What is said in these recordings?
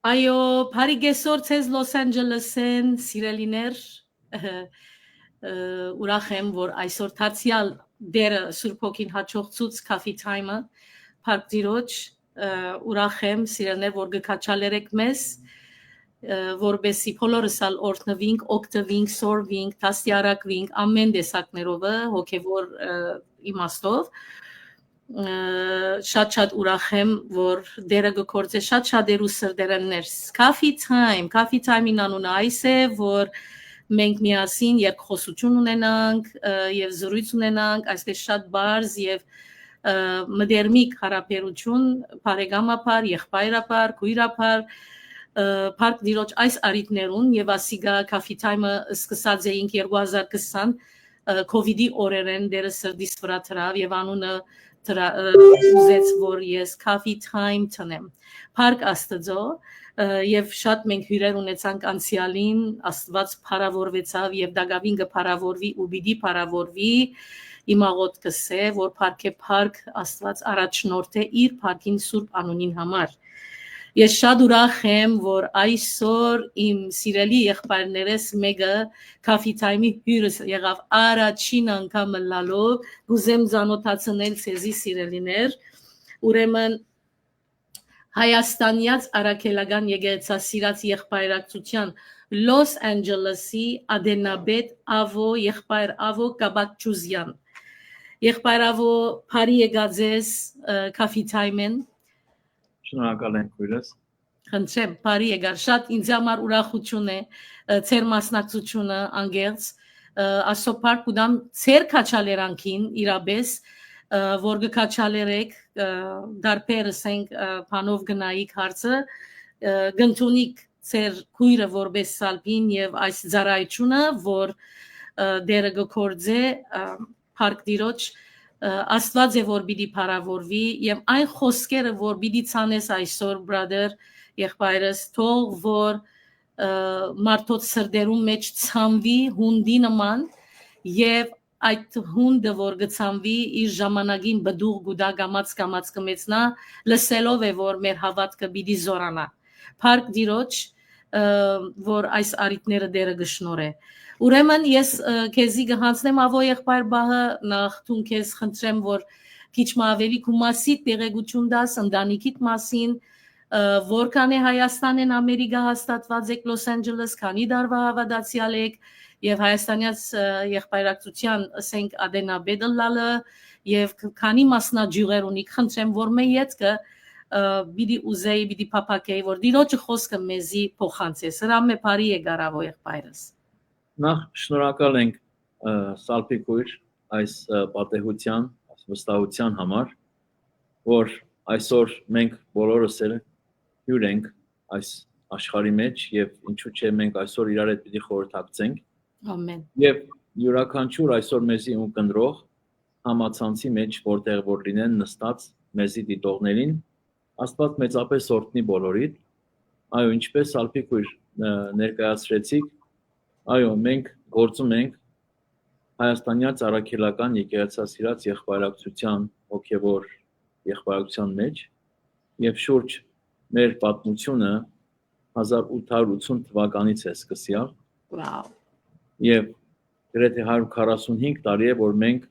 Այո, բարի գեսոր ցեզ Լոս Անջելեսեն, սիրելիներ, ուրախ եմ, որ այսօր դարձյալ դերը Սուրբ Հոգին հաջողցուց Coffee Time-ը, Փարք Տիրոջ, ուրախ եմ, սիրելիներ, որ գկաչալերեք մեզ, որբեսի բոլորս ալ օրհնվինք, օգտվինք, սորվինք, դաստիարակվինք ամեն տեսակներով, հոգևոր իմաստով, շատ ուրախ եմ, որ դերը գործե շատ դերու սրդերեններ Coffee Time-ին անունը այս է, որ մենք միասին երկխոսություն ունենանք եւ զրույց ունենանք, այսպես շատ բարձ եւ մդերմիկ հարաբերություն, բարեկամապար, եղբայրապար, քույրապար, Փարք Տիրոջ այս արիտներուն եւ ասիգա Coffee Time-ը սկսած էինք 2020 COVID-ի օրերեն դերը սրդիս վրա դրավ եւ անունը ուզեց, որ ես Coffee Time տնեմ։ Փարք Աստծո եւ շատ մենք հյուրեր ունեցանք անցյալին, Աստված փառավորվեցավ եւ դակավին կփառավորվի ու պիտի փառավորվի իմ աղոթքս է, որ Փարք է Փարք Աստված առաջնորդ է իր Փարքին Սուրբ անունին համար։ Ես շատ ուրախ եմ, որ այսօր իմ սիրելի եղբայրներս մեկը Coffee Time-ի հյուրս եղավ առաջին անգամ լալով, գուզեմ ծանոթացնել ցեզի սիրելիներ, ուրեմն Հայաստանյաց Արաքելական եկեղեցասիրած եղբայրակցության Լոս Անջելեսի Ադենաբեդ Ավո եղբայր Ավո Կաբակչուզյան։ Եղբայր Ավո, բարի եկած ես Coffee Time-ին։ Շնորհակալ եմ քույրս։ Խնդրեմ, բարի եկար, շատ ինձ համար ուրախություն է ցեր մասնակցությունը անգերց, Աստծո Փարք ուդամ ցեր քաչալերանքին իրաբես, որ գկաչալերեք դարբերս ենք բանով գնայիք հարցը, գնտունիք ցեր քույրը որպես սալպին եւ այս ծառայությունը, որ դերը գործե Փարք Տիրոջ Աստված է որ պիտի փառավորվի եւ այն խոսքերը որ պիտի ցանես այսօր brother եղբայրս թող որ մարդոց սրդերում մեջ ցանվի հունդի նման եւ այդ հունդը որ գցանվի իր ժամանակին բդուղ գուդա գամած կմեցնա լսելով է որ մեր հավատքը պիտի զորանա Փարք Տիրոջ որ այս արիտները դերը գշնորե Ուրեմն ես քեզի գհանցնեմ ավո եղբայր բահը նախ թուն քեզ խնդրեմ որ քիչ ավելի քու մասի տեղեկություն դաս ընտանիքիդ մասին որքան է Հայաստանեն Ամերիկա հաստատված եք Լոս Անջելես քանի դարվա հավատացյալ եք եւ հայաստանյաց եղբայրակցության ասենք Ադենաբեդը լալը եւ քանի մասնաճյուղեր ունի խնդրեմ որ მე յետքը բիդի ուզեի բիդի փափակեի որ դիրոջը խոսքը մեզի փոխանցես հրամե բարի եկարավո եղբայրս Նախ շնորհակալ ենք Սալփի քույր այս պատեհության, այս վստահության համար, որ այսօր մենք բոլորս հյուր ենք այս աշխարհի մեջ եւ ինչու՞ չէ մենք այսօր իրար հետ պիտի խորհրդակցենք։ Ամեն։ Եվ յուրաքանչյուր այսօր մեզի ունկնդրող համացանցի մեջ որտեղ որ լինեն նստած մեզի դիտողներին, Աստված մեծապես օրհնի բոլորիդ։ Այո, ինչպես Սալփի քույր ներկայացրեցիք Այո, մենք գործում ենք Հայաստանյաց Արաքելական եկեղեցասիրած եղբայրակցության հոգևոր եղբայրակցության մեջ եւ շուրջ մեր պատմությունը 1880 թվականից է սկսյալ։ Վաու։ Եվ գրեթե 145 տարի է որ մենք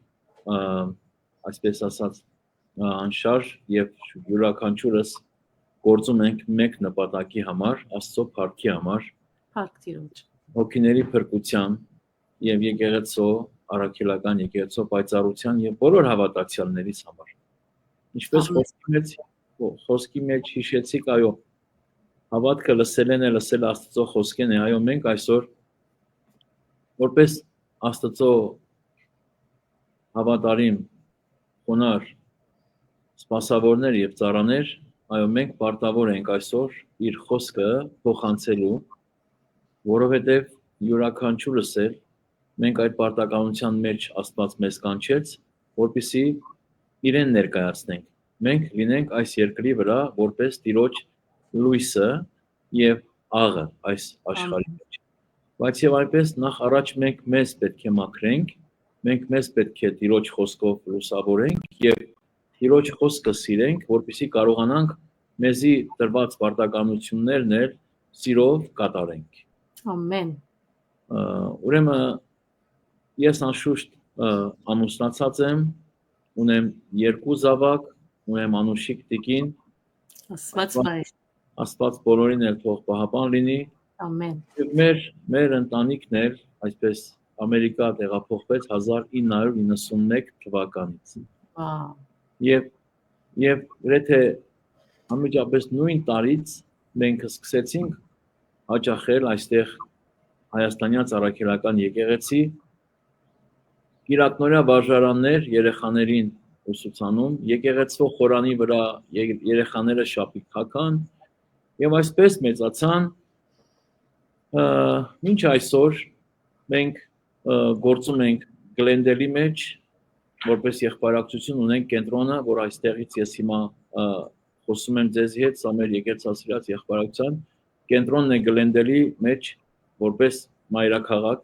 այսպես ասած անշարժ եւ յուրաքանչյուրս գործում ենք մեկ նպատակի համար, Աստծո փառքի համար։ Փարք Տիրոջ Հոգիների փրկության եւ եկեղեցու արաքելական եկեղեցու պայծառության եւ բոլոր հավատացյալներից համար։ Ինչպես խոսքի մեջ հիշեցիք, այո, հավատքը լսելն է, լսել Աստծո խոսքեն է, այո, մենք այսօր որպես Աստծո հավատարիմ խոնար սպասավորներ եւ ծառաներ, այո, մենք պարտավոր ենք այսօր իր խոսքը փոխանցելու որովհետև յուրաքանչյուրս մենք այդ պարտականության մեջ Աստված մեզ կանչեց, որպեսզի իրեն ներկայացնենք։ Մենք լինենք այս երկրի վրա որպես Տիրոջ լույսը եւ աղը այս աշխարհի մեջ։ Բայց եւ այնպես նախ առաջ մենք մեզ պետք է մաքրենք, մենք մեզ պետք է Տիրոջ խոսքով լուսավորենք եւ Տիրոջ խոսքը սիրենք, որպեսզի կարողանանք մեզի տրված պարտականություններն էլ սիրով կատարենք։ Ամեն։ Ուրեմն ես անշուշտ ամուսնացած եմ, ունեմ 2 զավակ, ունեմ անուշիկ տիկին, Աստված բայ։ Աստված բոլորին էլ թող պահապան լինի։ Ամեն։ Եվ մեր ընտանիքն էլ այսպես Ամերիկա տեղափոխվեց 1991 թվականից։ Վաու։ Եվ գրեթե անմիջապես նույն տարից մենք սկսեցինք հաճախել այստեղ Հայաստանյան Ծառայքելական եկեղեցի, կիրակնօրյա վարժարաններ երեխաներին ուսուցանում, եկեղեցվո խորանի վրա երեխաները շապիկ քական եւ այսպես մեծացան մինչ այսօր մենք գործում ենք Գլենդելի մեջ, որպես եղբայրակցություն ունենք կենտրոնը, որ այստեղից ես հիմա խոսում եմ ձեզի հետ, սա մեր եկեղեցասիրած եղբայրակցության կենտրոնն է Գլենդելի մեջ, որպես մայրաքաղաք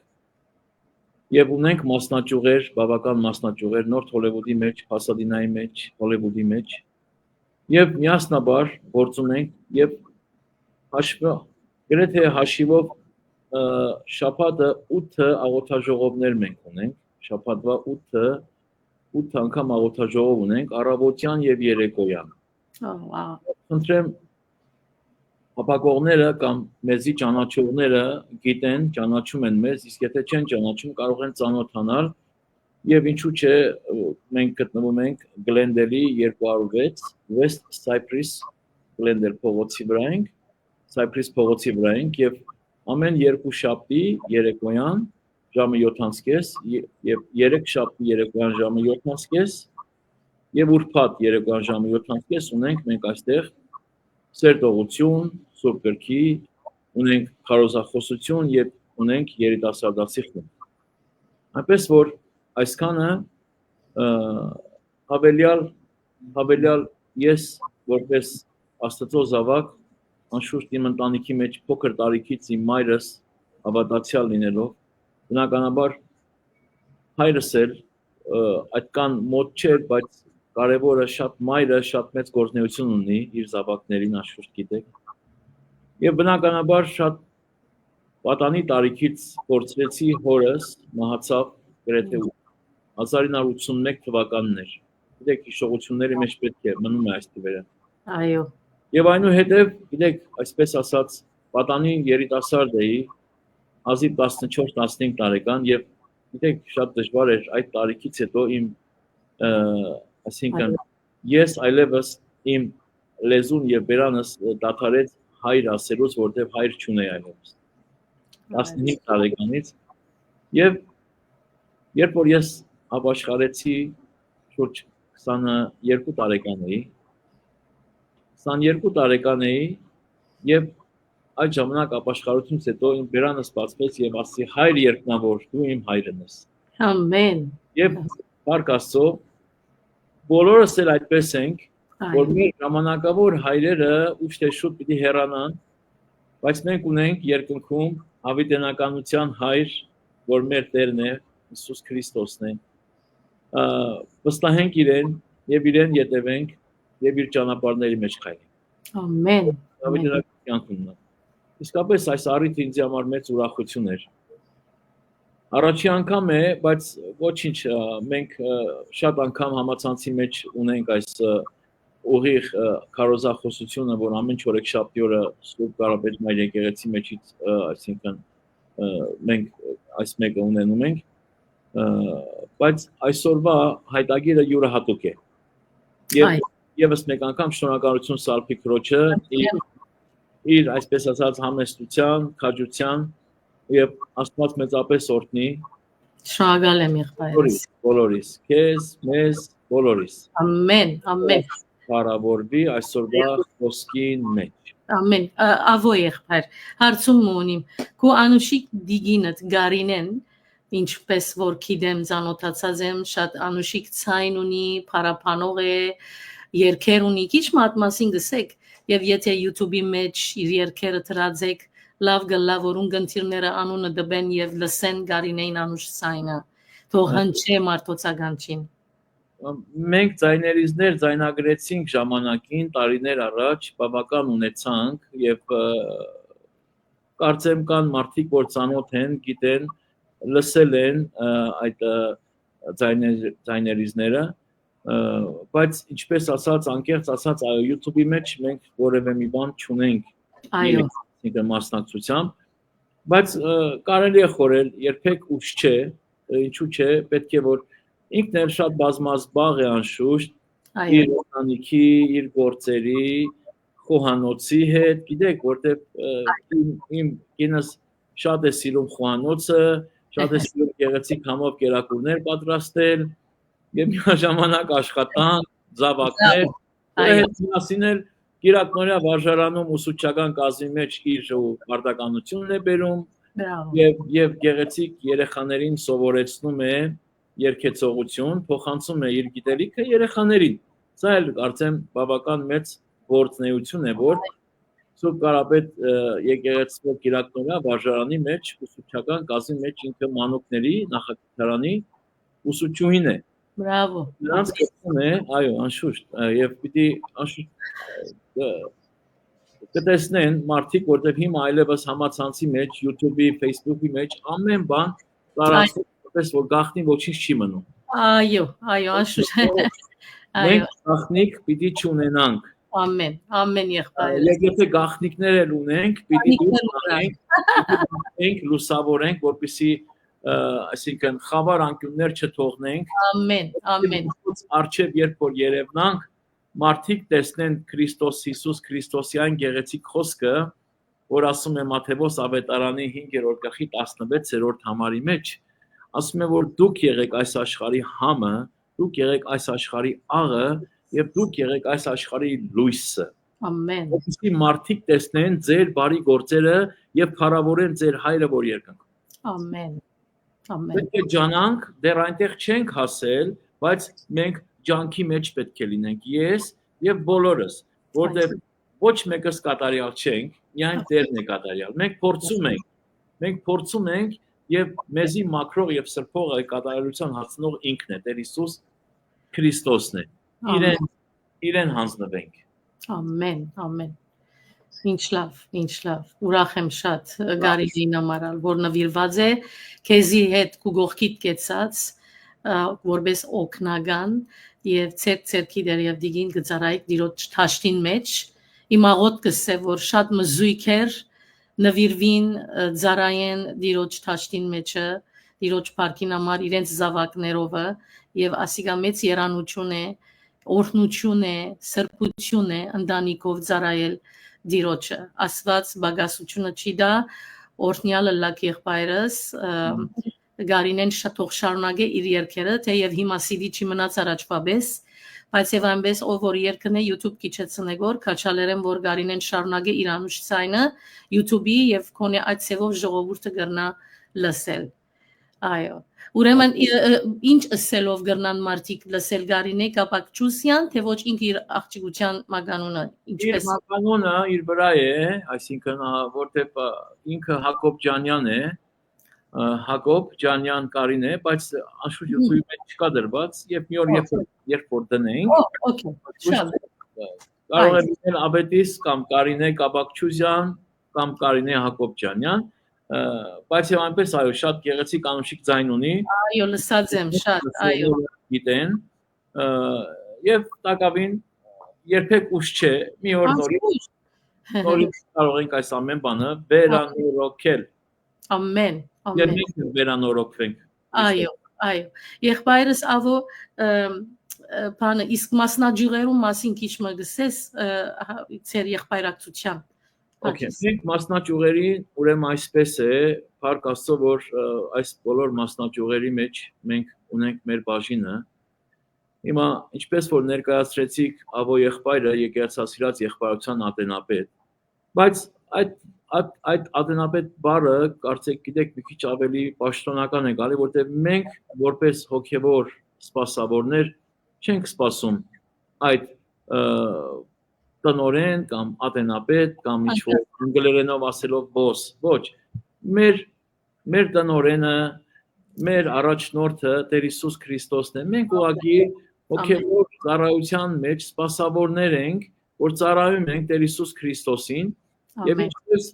եւ ունենք մասնաճյուղեր, բավական մասնաճյուղեր Նորթ Հոլիվուդի մեջ, Փասադինայի մեջ, Հոլիվուդի մեջ եւ միասնաբար գործում ենք եւ գրեթե հաշիվով շաբաթը 8 աղոթաժողովներ մենք ունենք, շաբաթվա 8 անգամ աղոթաժողով ունենք, առավոտյան եւ երեկոյան։ Վաու։ Խնդրեմ ապակողները կամ մեզի ճանաչողները գիտեն, ճանաչում են մեզ, իսկ եթե չեն ճանաչում, կարող են ծանոթանալ եւ ինչու՞ չէ մենք գտնվում ենք Գլենդելի 206 West Cypress Glendale փողոցի վրա ենք, Cypress փողոցի վրա ենք եւ ամեն 2 շաբթի երեկոյան ժամը 7:30 եւ 3 շաբթի երեկոյան ժամը 7:30 եւ ուրբաթ երեկոյան ժամը 7:30 ունենք մենք այստեղ սերտողություն, Սուրբ գրքի, ունենք քարոզախոսություն եւ ունենք երիտասարդացի խումբ։ Այնպես որ այսքանը հավելյալ ես որպես Աստծո զավակ անշուշտ իմ ընտանիքի մեջ փոքր տարիքից իմ մայրս հավատացյալ լինելով բնականաբար հայրս էլ այդքան մոտ չէր, բայց կարևորը մայրը շատ մեծ գործունեություն ունի իր զավակներին անշուշտ գիտեք։ Եվ բնականաբար շատ պատանի տարիքից կորցրեցի հորս, մահացավ գրեթե 1981 թվականն էր։ Գիտեք, հիշողությունների մեջ պետք է մնում է այս թվերը։ Այո։ Եվ այնուհետև, գիտեք, այսպես ասած, պատանի երիտասարդ էի, հազիվ 14-15 տարեկան եւ գիտեք, շատ դժվար էր այդ տարիքից հետո իմ այսինքն ես այլևս իմ լեզուն եւ բերանս դադարեց հայր ասելուց, որտեղ հայր չունեի այլևս 15 տարեկանից եւ երբ որ ես ապաշխարեցի շուրջ 22 տարեկան էի 22 տարեկան էի եւ այդ ժամանակ ապաշխարությունից հետո իմ բերանս բացվեց եւ ասի հայր երկնավոր դու իմ հայրն ես Ամեն։ եւ Փառք Աստծո բոլորս էլ այդպես ենք որ մեր ժամանակավոր հայրերը ուշ թե շուտ պիտի հեռանան, բայց մենք ունենք երկնքում հավիտենականության հայր, որ մեր Տերն է, Հիսուս Քրիստոսն է։ Վստահենք իրեն եւ իրեն յետևենք եւ իր ճանապարհների մեջ քայլենք։ Ամեն։ Հավիտենական կյանքն։ Իսկապես այս առիթը ինձ համար մեծ ուրախություն էր։ Առաջի անգամ է, բայց ոչինչ, մենք շատ անգամ համացանցի մեջ ունենք այս ուղիղ քարոզախոսությունը, որ ամեն չորեքշաբթի օրը Սուրբ Կարապետ Մայր եկեղեցի մեջից, այսինքն մենք այս մեկը ունենում ենք, բայց այսօրվա հայտագիրը յուրահատուկ է։ Եվ եւս մեկ անգամ շնորհակալություն Սալփի քրոջը իր այսպես ասած համեստության, քաջության եւ Աստված մեծապես օրհնի։ Շնորհակալ եմ եղբայրս։ Բոլորիս, քեզ, մեզ, բոլորիս։ Ամեն, ամեն։ Բարավորվի այսօրվա խոսքին մեջ։ Ամեն, ավո եղբայր, հարցում ունիմ, քո անուշիկ դիգինդ Գարինեն, ինչպես որ գիտեմ ծանոթացած եմ, շատ անուշիկ ցայն ունի, փարապանող է, երգեր ունի, քիչ մատմասին գսեք, եւ եթե YouTube-ի մեջ իր երգերը դրածեք, լավ գլա որուն գնտիրները անունը դբեն եւ լսեն Գարինեին անուշ ցայնը, թող հնչե մարդոցականչին։ մենք ձայներիզներ ձայնագրեցինք ժամանակին տարիներ առաջ, բավական ունեցանք եւ կարծեմ կան մարդիկ, որ ծանոթ են, գիտեն, լսել են այդ ձայներիզները, բայց ինչպես ասած, անկեղծ ասած, այո, YouTube-ի մեջ մենք որևէ մի բան չունենք, Այո, մասնակցությամբ, բայց կարելի է խորել, երբեք ուշ չէ, ինչու՞ չէ, պետք է որ ինքն էլ շատ բազմազբաղ է անշուշտ, իր ընտանիքի, իր գործերի, խոհանոցի հետ, գիտեք, որտեղ իմ կինս շատ է սիրում խոհանոցը, շատ է սիրում գեղեցիկ համով կերակուրներ պատրաստել, եւ միաժամանակ աշխատանք, զավակներ, այդ միասին էլ Կիրակնորյա վարժարանում ուսուցչական կազմի մեջ իր պարտականությունն է բերում եւ գեղեցիկ երեխաներին սովորեցնում է երկեցողություն, փոխանցում է իր գիտելիքը երեխաներին։ Սա էլ կարծեմ բավական մեծ գործունեություն է, որ Սուրբ Կարապետ եկեղեցու Կիրակնորյա վարժարանի մեջ ուսուցչական կազմի մեջ ինքը մանուկների նախակրթարանի ուսուցչուհին է։ Բրավո։ Նրանց կողմն է, այո, անշուշտ, եւ պիտի անշուշտ կտեսնեն մարդիկ, որտեղ հիմա այլևս համացանցի մեջ, YouTube-ի, Facebook-ի մեջ ամեն բան տարածվում, որպես որ գաղտնի ոչինչ չի մնում։ Այո, անշուշտ։ Մենք գաղտնիք պիտի չունենանք։ Ամեն եղբայր։ Եթե գաղտնիքներ էլ ունենք, պիտի լուսավորենք, որպեսզի այսինքն խավար անկյուններ չթողնենք։ Ամեն։ Արչև երբ որ երևնանք, մարդիկ տեսնեն Քրիստոս Հիսուս Քրիստոսյան գեղեցիկ խոսքը, որ ասում է Մատթեոս ավետարանի 5-րդ գլխի 16-րդ համարի մեջ, ասում է որ դուք եղեք այս աշխարհի համը, դուք եղեք այս աշխարհի աղը եւ դուք եղեք այս աշխարհի լույսը։ Ամեն։ Որպեսզի մարդիկ տեսնեն ձեր բարի գործերը եւ փառավորեն ձեր Հայրը, որ երկնքում։ Ամեն։ Պետք է ջանանք, դեռ այնտեղ չենք հասել, բայց մենք ջանքի մեջ պետք է լինենք, ես եւ բոլորս, որտեղ ոչ մեկս կատարյալ չենք, միայն Տերն է կատարյալ։ Մենք փորձում ենք եւ մեզի մաքրող եւ սրբող կատարելության հասնող ինքն է, Տեր Հիսուս Քրիստոսն է։ Իրեն հանձնվենք։ Ամեն։ Ինչ լավ, ուրախ եմ շատ Գարիջին համարալ, որ նվիրված է քեզի հետ քու գողքիդ կեցած, որպես օգնական եւ ցերքի դեր եւ դիգին գծարայք դիրոջ թաշտին մեջ իմ աղոթքս է որ շատ մզույքեր նվիրվին ծարայեն դիրոջ թաշտին մեջը դիրոջ парքին համար իրենց զավակներովը եւ ասիգա մեծ երանություն է օրհնություն է սրբություն է ընտանիքով ծարայել դիրոջը ասված բագասությունը չի դա օրհնյալը լակ եղբայրս Գարինեն շատող շարունակե իր երկերը, թեև հիմա CD չի մնաց առաջվաբես, բայց եւ այնպես ով որ երկն է YouTube քիչեցնեգոր, քաչալերեն որ Գարինեն շարունակե իր անուշ ցայնը YouTube-ի եւ քոնե այդ ծևով ժողովուրդը գրնա լսել։ Այո։ Ուրեմն ինչ ասելով գրնան մարդիկ լսել Գարինե կապակցության, թե ոչ ինքը իր աղջիկության մագանունը, ինչպես մագանունը իր վրա է, այսինքն որտեղ ինքը Հակոբ Ջանյան է Հակոբ Ջանյան Կարին է, բայց անշուշտ YouTube-ի մեջ չկա դրված, եւ մի օր երբ որ դնենք, կարող է լինել Աբետիս կամ Կարինե Կաբակչուզյան կամ Կարինե Հակոբ Ջանյան, բայց եւ այնպես այո, շատ գեղեցիկ անուշիկ ձայն ունի։ Այո, լսած եմ շատ, այո։ Գիտեն, եւ տակավին երբեք ուշ չէ, մի օր նորից կարող ենք այս ամեն բանը վերանորոգել։ Ամեն։ Երբ վերանորոգվենք։ Այո։ Եղբայրս ավո բանը իսկ մասնաճյուղերում մասին քիչ մգսես ծեր եղբայրակցության։ Okay, մենք մասնաճյուղերի ուրեմն այսպես է, Փառք Աստծո, որ այս բոլոր մասնաճյուղերի մեջ մենք ունենք մեր բաժինը։ Հիմա ինչպես որ ներկայացրեցիք ավո եղբայրը եկեղեցասիրած եղբայրության ատենապետ, բայց այդ ատենապետ բառը կարծեք գիտեք մի քիչ ավելի պաշտոնական է գալի, որտեղ մենք որպես հոգևոր սպասավորներ չենք սպասում այդ տնորեն կամ ատենապետ կամ ինչ-որ անգլերենով ասելով boss, ոչ, մեր տնորենը, մեր առաջնորդը Տեր Հիսուս Քրիստոսն է, մենք ուղղակի հոգևոր ծառայության մեջ սպասավորներ ենք, որ ծառայում ենք Տեր Հիսուս Քրիստոսին, եւ ինչպես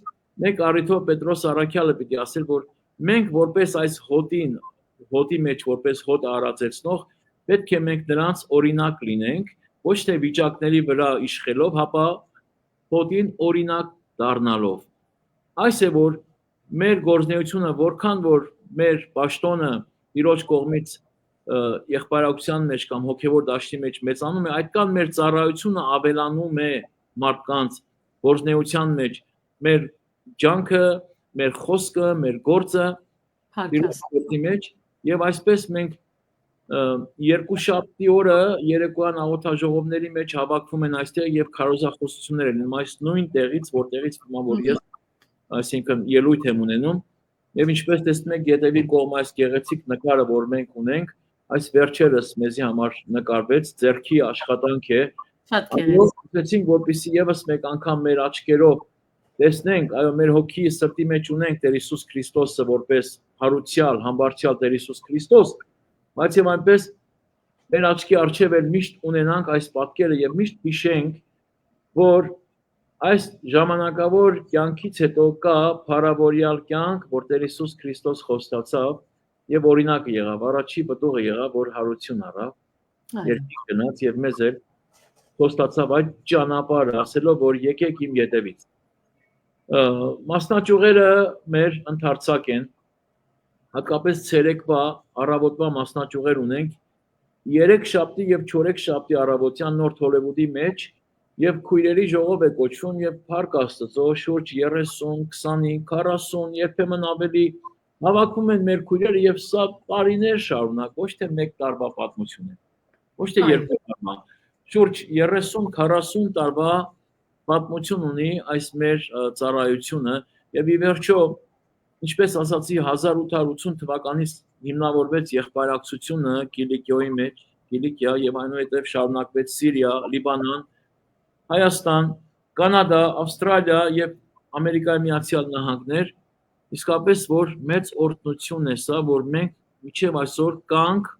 մեկ առիթով Պետրոս Առաքյալը պիտի ասել, որ մենք որպես այս հոտի մեջ որպես հոտ արածեցնող պետք է մենք նրանց օրինակ լինենք, ոչ թե վիճակների վրա իշխելով, հապա հոտին օրինակ դառնալով։ Այս է որ մեր գործունեությունը որքան որ մեր պաշտոնը Տիրոջ կողմից եղբայրության մեջ կամ հոգևոր դաշտի մեջ մեծանում է, այդքան մեր ծառայությունը ավելանում է մարդկանց գործունեության մեջ, մեր ջանքը, մեր խոսքը, մեր գործը Տիրոջի մեջ եւ այսպես մենք երկուշաբթի օրը երեկոյան աղոթաժողովների մեջ հավաքվում են այստեղ եւ քարոզախոսություններ են այս նույն տեղից, որտեղից որ ես այսինքն ելույթ եմ ունենում եւ ինչպես տեսնում եք յետևի կողմ այս գեղեցիկ նկարը որ մենք ունենք այս վերջերս մեզի համար նկարվեց ձեռքի աշխատանք է ասեցինք որպեսզի եւս մեկ անգամ մեր աչքերով տեսնենք այո մեր հոգի սրտի մեջ ունենք Տեր Հիսուս Քրիստոսը որպես հարության համբարձյալ Տեր Հիսուս Քրիստոս բայց եւ այնպես մեր աչքի առջև էլ միշտ ունենանք այս պատկերը եւ միշտ հիշենք որ այս ժամանակավոր կյանքից հետո կա փառավորյալ կյանք, որ Տեր Հիսուս Քրիստոս խոստացավ եւ օրինակը եղավ, առաջի պտուղը եղավ, որ հարություն առավ, երկիր գնաց եւ մեզ էլ խոստացավ այդ ճանապարհը, ասելով, որ եկեք իմ ետևից։ Մասնաճյուղերը մեր ընդարձակ են, հատկապես ցերեկվա, առավոտվա մասնաճյուղեր ունենք, 3 շաբթի եւ 4 շաբթի առավոտյան Նորթ Հոլիվուդի մեջ Եվ քույրերի ժողով է կոչվում եւ Փառք Աստծո շուրջ 30, 20, 40 երբեմն ավելի հավաքում են մեր քույրերը եւ սա տարիներ շարունակ ոչ թե մեկ տարվա պատմություն է ոչ թե երկու տարվա շուրջ 30-40 տարվա պատմություն ունի այս մեր ծառայությունը եւ ի վերջո ինչպես ասացի 1880 թվականից հիմնավորվեց եղբայրակցությունը Կիլիկիոյի մեջ Կիլիկիա եւ այնուհետեւ շարունակվեց Սիրիա, Լիբանան Հայաստան, Կանադա, Ավստրալիա եւ Ամերիկայի Միացյալ Նահանգներ իսկապես որ մեծ օրհնություն է սա որ մենք միջև այսօր կանք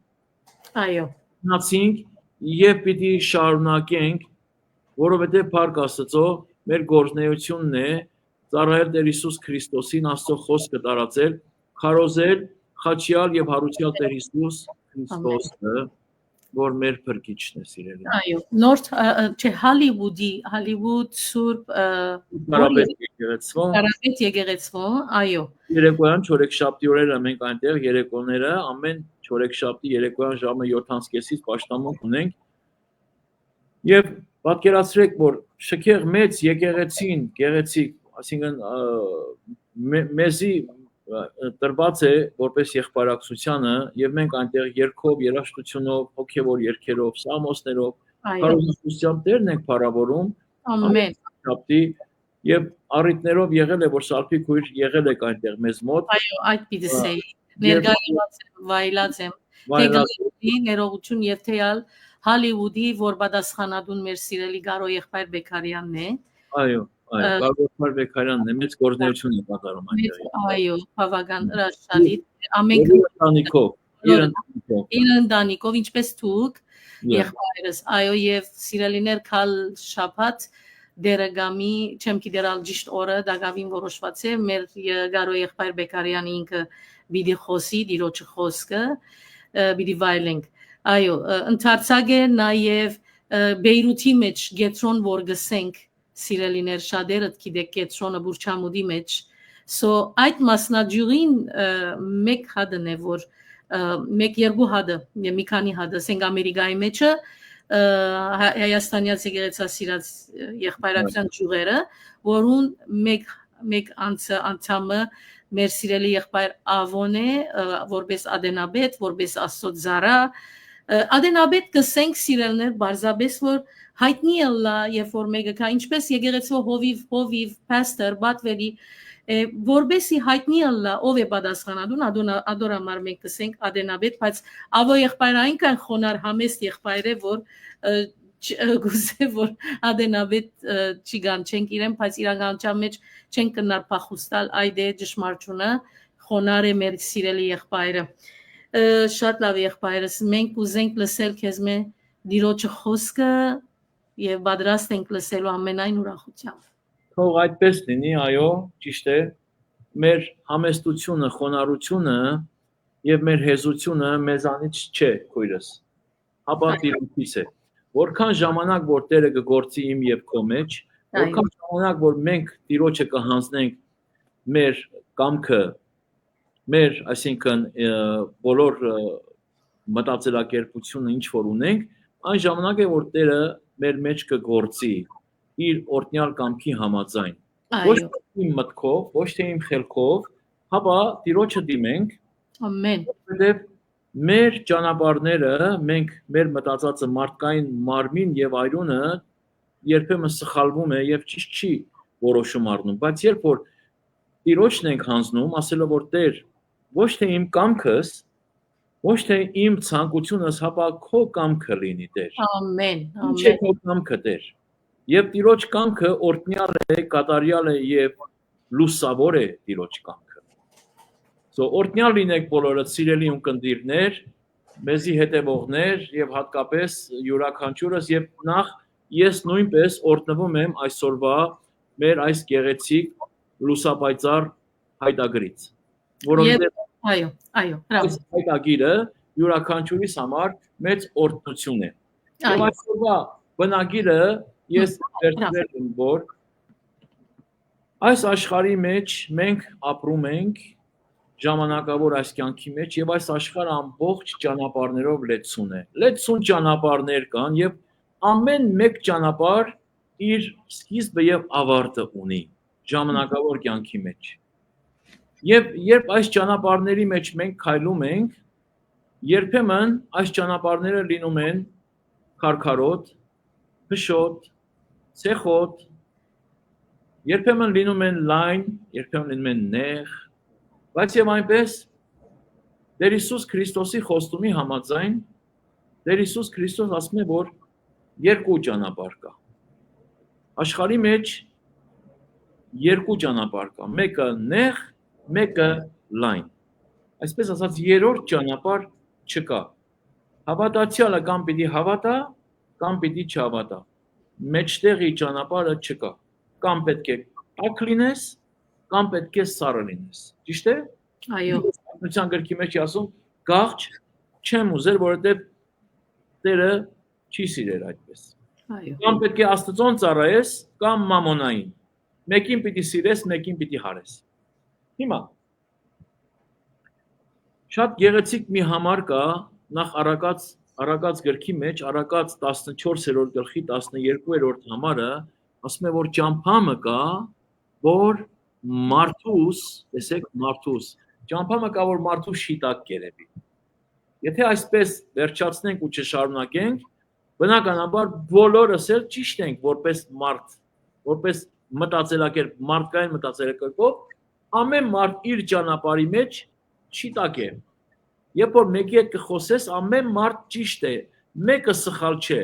այո նացինք եւ պիտի շարունակենք որովհետեւ Փառք Աստծո մեր գործունեությունն է ծառայել Տեր Հիսուս Քրիստոսին Աստծո խոսքը տարածել քարոզել խաչյալ եւ հարության Տեր Հիսուս Քրիստոսը որ մեր փրկիչն է սիրելի։ Այո, նորթ չէ Հոլիվուդ Սուրբ Կարապետ եկեղեցու, այո։ Երեկոյան չորեքշաբթի օրերը մենք այնտեղ երեկոները ամեն չորեքշաբթի երեկոյան ժամը 7:30-ից պաշտամունք ունենք։ Եվ պատկերացրեք, որ շքեղ մեծ եկեղեցին, գեղեցիկ, այսինքն մեզի տրված է որպես եղբայրակցությանը եւ մենք այնտեղ երգով, երաժշտությունով, հոգեվոր երգերով, սամոսներով, քարոզությամբ Տերն ենք փառավորում։ Ամեն։ Շաբթի եւ առիթներով եղել է որ Սարփի քույր եղել եք այնտեղ մեզ մոտ։ Այո, այդ պիտի ասեի։ Ներկայացած եմ, վայելած եմ։ Տեղի ներողություն եւ թեյալ Հոլիվուդի որ պատասխանատուն մեր սիրելի Գարո եղբայր Բեկարյանն է։ Այո Գարո Բեկարյանն է մեծ գործունեություն է կատարում այնտեղ։ Այո, բավական հրաշալի։ Ամենք իր ընտանիքով, ինչպես դուք եղբայրս, այո եւ սիրելիներ քալ շաբաթ դերագամի չեմ գիտերալ ճիշտ օրը դակավին որոշված է մեր Գարո եղբայր Բեկարյանի ինքը բիդի խոսի դիրոջ խոսքը բիդի վայելենք այո ընդարձակ է նաեւ Բեյրութի մեջ գետրոն որ գսենք սիրելիներ շատերը գիտեք գետրոնը Բուրչամուդի մեջ so այդ մասնաճյուղին մեկ հադն է որ մեկ երկու հադը մի քանի հադը ասենք Ամերիկայի մեջը Հայաստանյաց եկեղեցասիրած եղբայրական ճյուղերը որուն մեկ անդամը մեր սիրելի եղբայր Ավոն է որպես ադենաբեդ որպես աստծո զարա ադենաբեդ կսենք սիրելներ բարձաբես որ հայտնի է լա երբ որ մեկը կա ինչպես եկեղեցու հովիվ pastor բատվելի որբեսի հայտնի է լա ով է պատասխանատուն ադորամար մենք կսենք ադենաբեդ բայց ավո եղբայրը այնքան խոնար համեստ եղբայր է որ գուցե որ ադենաբեդ չգան չենք իրեն բայց իրականության մեջ չենք կնար փախուստալ այդ է ճշմարտությունը խոնար է մեր սիրելի եղբայրը շատ լավ եղբայրս մենք ուզենք լսել քեզ Դիրոջը խոսքը եւ պատրաստ ենք լսելու ամենայն ուրախությամբ։ Թող այդպես լինի, այո, ճիշտ է։ Մեր համեստությունը, խոնարհությունը եւ մեր հեզությունը մեզանից չէ, քույրս։ Հապա Տիրոջից է։ Որքան ժամանակ որ Տերը կգործի իմ եւ քո մեջ, որքան ժամանակ որ մենք Տիրոջը կհանձնենք մեր կամքը, մեր, այսինքն բոլոր մտածելակերպությունը ինչ որ ունենք, այն ժամանակ է որ Տերը մեր մեջ կգործի իր օրտնյալ կամքի համաձայն։ Ոչ թե իմ մտքով, ոչ թե իմ խելքով, հապա Տիրոջը դիմենք։ Ամեն։ Որովհետև մեր ճանապարհները, մենք մեր մտածածը մարդկային մարմին եւ այրունը երբեմն սխալվում է եւ ճիշտ չի որոշում առնում, բայց երբ որ Տիրոջն ենք հանձնում, ասելով որ Տեր, ոչ թե իմ կամքս, ոչ թե իմ ցանկությունս, հապա քո կամքը լինի, Տեր։ Ամեն, Ինչ է քո կամքը, Տեր։ Եվ Տիրոջ կամքը օրտնյալ է, կատարյալ է եւ լուսավոր է Տիրոջ կամքը։ So օրտնյալ լինեք բոլորդ սիրելի ունկնդիրներ, մեզի հետևողներ եւ հատկապես յուրաքանչյուրս եւ նախ ես նույնպես օրտնվում եմ այսօրվա մեր այս գեղեցիկ լուսապայծառ հայտագրից, որովհետեւ այո, հրավ։ Հայտագիրը յուրաքանչյուրիս համար մեծ օրհնություն է։ Եվ այսօրվա բնագիրը ես վերցրել եմ, որ այս աշխարհի մեջ մենք ապրում ենք ժամանակավոր այս կյանքի մեջ եւ այս աշխարհը ամբողջ ճանապարհներով լեցուն է։ Լեցուն ճանապարհներ կան եւ ամեն մեկ ճանապարհ իր սկիզբը եւ ավարտը ունի ժամանակավոր կյանքի մեջ։ Եվ երբ այս ճանապարհների մեջ մենք քայլում ենք, երբեմն այս ճանապարհները լինում են քարքարոտ, փշոտ, ցեխոտ, երբեմն լինում են լայն, երբեմն լինում են նեղ, բայց եւ այնպես Տեր Հիսուս Քրիստոսի խոստումի համաձայն Տեր Հիսուս Քրիստոս ասում է, որ երկու ճանապարհ կա։ Աշխարհի մեջ երկու ճանապարհ կա, մեկը նեղ, մեկը լայն։ Այսպես ասած, երրորդ ճանապարհ չկա։ Հավատացյալը կամ պիտի հավատա, կամ պիտի չհավատա։ Մեջտեղի ճանապարհը չկա։ Կամ պետք է ակ լինես, կամ պետք է սառը լինես։ Ճիշտ է։ Այո։ Նույնության գրքի մեջ ասում, գաղջ չեմ ուզել, որովհետև Տերը չի սիրել այդպես։ Այո։ Կամ պետք է Աստծուն ծառայես, կամ մամոնային։ Մեկին պիտի սիրես, մեկին պիտի հարես։ Հիմա շատ գեղեցիկ մի համար կա, նախ Արակած գրքի մեջ, Արակած 14-րդ գլխի 12-րդ համարը, ասում է, որ ճամփամը կա, որ մարդուս, տեսեք, մարդուս, ճամփամը կա, որ մարդուս շիտակ կերևի։ Եթե այսպես վերջացնենք ու չշարունակենք, բնականաբար բոլորս էլ ճիշտ ենք որպես մարդ, որպես մտածելակերպ, մարդկային մտածելակերպով, ամեն մարդ իր ճանապարհի մեջ շիտակ է։ Երբ որ մեկի հետ կխոսես, ամեն մարդ ճիշտ է, մեկը սխալ չէ։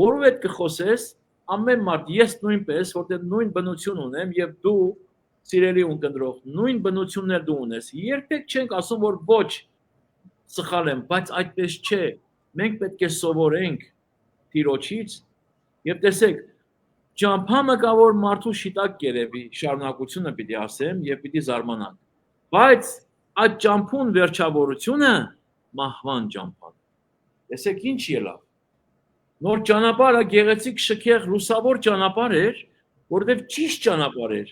Որով հետ կխոսես, ամեն մարդ, ես նույնպես, որտեղ նույն բնություն ունեմ եւ դու սիրելի ունկնդրող, նույն բնություններ դու ունես։ Երբեք չենք ասում, որ ոչ սխալ եմ, բայց այդպես չէ։ Մենք պետք է սովորենք Տիրոջից եւ տեսեք, ճամփամը կա, որ մարդու շիտակ կերևի, շարունակությունը պիտի ասեմ եւ պիտի զարմանան։ Բայց այդ ճամփուն վերջավորությունը մահվան ճամփան։ Տեսեք ինչ ելավ։ Նոր ճանապարհը գեղեցիկ շքեղ լուսավոր ճանապարհ էր, որովհետև ճիշտ ճանապարհ էր։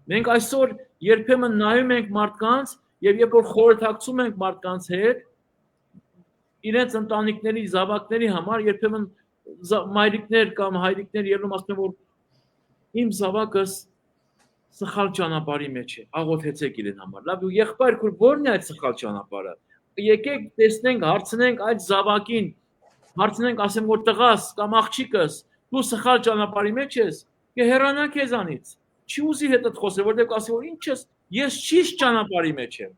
Մենք այսօր երբեմն նայում ենք մարդկանց եւ երբ որ խորհրդակցում ենք մարդկանց հետ, իրենց ընտանիքների, զավակների համար երբեմն մայրիկներ կամ հայրիկներ ելնում ասում են, որ իմ զավակս սխալ ճանապարհի մեջ է, աղոթեցեք իրեն համար։ Լավ, ու եղբայր, ո՞րն է այդ սխալ ճանապարհը։ Եկեք տեսնենք, հարցնենք այդ զավակին, հարցնենք, ասեմ, որ տղաս կամ աղջիկս, դու սխալ ճանապարհի մեջ ես, կհեռանա քեզանից։ Չի ուզի հետդ խոսել, որտեղ ասի, որ ինչ ես, ես ճիշտ ճանապարհի մեջ եմ։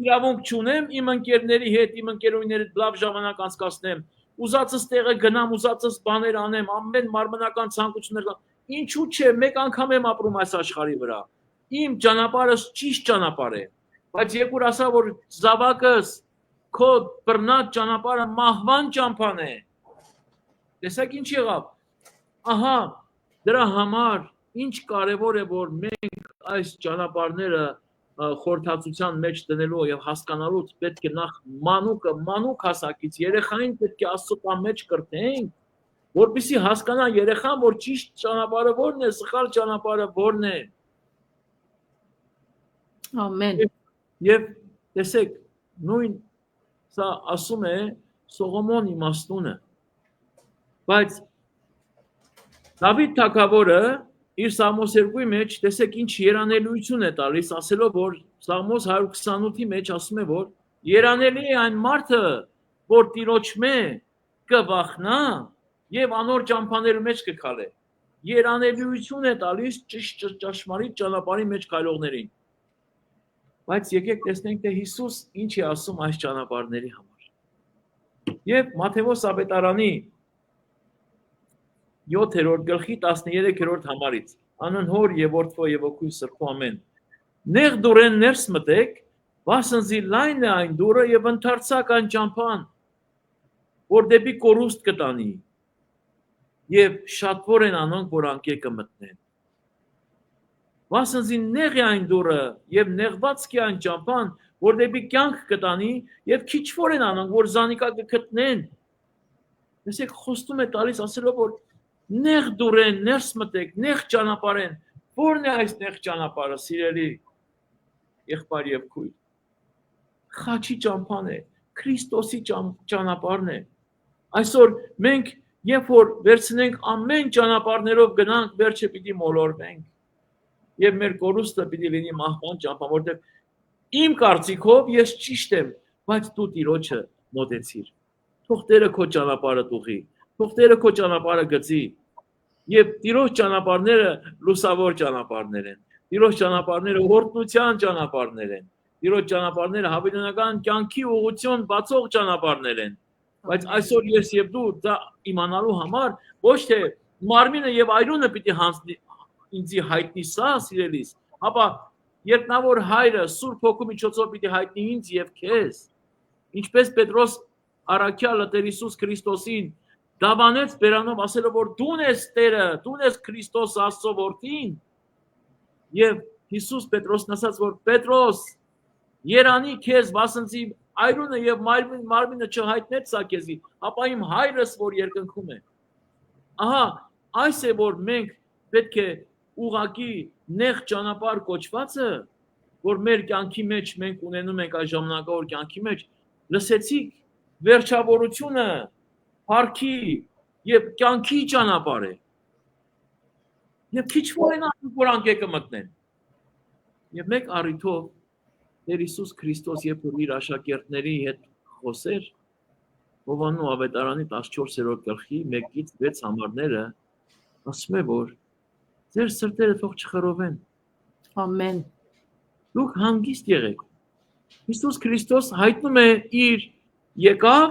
Իրավունք չունեմ իմ ընկերների հետ, իմ ընկերուհիների հետ լավ ժամանակ անցկացնեմ, ուզածս տեղը գնամ, ուզածս բաներ անեմ, ամեն մարմնական ցանկություններ կան։ Ինչու՞ չէ, մեկ անգամ եմ ապրում այս աշխարհի վրա։ Իմ ճանապարհս ճիշտ ճանապարհ է։ Բայց երբ որ ասա, որ զավակս քո բռնած ճանապարհը մահվան ճամփան է, տեսեք ինչ եղավ։ Ահա դրա համար ինչ կարևոր է որ մենք այս ճանապարհները խորհրդածության մեջ դնելու եւ հասկանալուց պետք է նախ մանուկ հասակից երեխային պետք է Աստծո մեջ կրտենք, որպեսզի հասկանա երեխան, որ ճիշտ ճանապարհը որն է, սխալ ճանապարհը որն է։ Ամեն։ Եվ տեսեք, նույն սա ասում է Սողոմոն իմաստունը, բայց Դավիթ թագավորը իր Սաղմոս 2-ի մեջ տեսեք ինչ երանելիություն է տալիս, ասելով որ Սաղմոս 128-ի մեջ ասում է որ երանելի է այն մարդը, որ Տիրոջմե կվախնա եւ անոր ճամփաների մեջ կքալե։ Երանելիություն է տալիս ճշմարիտ ճանապարհի մեջ քայլողներին։ Բայց եկեք տեսնենք թե Հիսուս ինչ է ասում այս ճանապարհների համար։ Եվ Մատթեոս Ավետարանի 7-րդ գլխի 13-րդ համարից անուն հոր եւ որդվո եւ ոգու սրբո ամեն նեղ դուրեն ներս մտեք վասնզի լայն է այն դուրը եւ ընդարձակ այն ճամփան որ դեպի կորուստ կտանի եւ շատվոր են անոնք որ անկեկը մտնեն վասնզի նեղ է այն դուրը եւ նեղված է այն ճամփան որ դեպի կյանք կտանի եւ քիչվոր են անոնք որ զանիկա կգտնեն տեսեք խոստում է տալիս ասելով որ նեղ դուրեն, ներս մտեք, նեղ ճանապարհեն, որն է այս նեղ ճանապարհը, սիրելի եղբայր եւ քույր։ Խաչի ճամփան է, Քրիստոսի ճանապարհն է։ Այսօր մենք երբ որ վերցնենք ամեն ճանապարհներով գնանք, վերջը պիտի մոլորվենք։ Եվ մեր կորուստը պիտի լինի մահվան ճամփան, որտեղ իմ կարծիքով ես ճիշտ եմ, բայց դու Տիրոջը մոտեցիր։ Թող Տերը քո ճանապարհը ուղղի, թող Տերը քո ճանապարհը գծի։ Եվ Տիրոջ ճանապարհները լուսավոր ճանապարհներ են։ Տիրոջ ճանապարհները օրհնության ճանապարհներ են։ Տիրոջ ճանապարհները հավիտենական կյանքի ուղղություն բացող ճանապարհներ են։ Բայց այսօր ես եւ դու դա իմանալու համար ոչ թե մարմինը եւ այրունը պիտի հանձնի ինձի հայտնի սա սիրելիս, հապա երկնավոր հայրը Սուրբ Հոգու միջոցով պիտի հայտնի ինձ եւ քեզ։ Ինչպես Պետրոս առաքյալը Տեր Հիսուս Քրիստոսին դավանեց բերանով ասելով որ դու ես Տերը, դու ես Քրիստոս Աստծո որդին։ Եվ Հիսուս Պետրոսն ասաց որ Պետրոս, երանի քեզ վասնցի այրունը եւ մարմինը չհայտնեց սա քեզի, ապա իմ հայրս որ երկնքում է։ Ահա, այս է որ մենք պետք է ուղակի նեղ ճանապարհ կոչվածը, որ մեր կյանքի մեջ մենք ունենում ենք այս ժամանակավոր կյանքի մեջ, լսեցիք վերջավորությունը Փառքի եւ կյանքի ճանապարհ է։ Եվ քիչ որեն որ անկեկը մտնեն։ Եվ մեկ առիթով Տեր Հիսուս Քրիստոս երբ որ իր աշակերտների հետ խոսեր Հովաննու Ավետարանի 14-րդ գլխի 1-ից 6 համարները ասում է որ ձեր սրտերը թող չխռովեն։ Ամեն։ Դուք հանգիստ եղեք։ Հիսուս Քրիստոս հայտնում է իր եկավ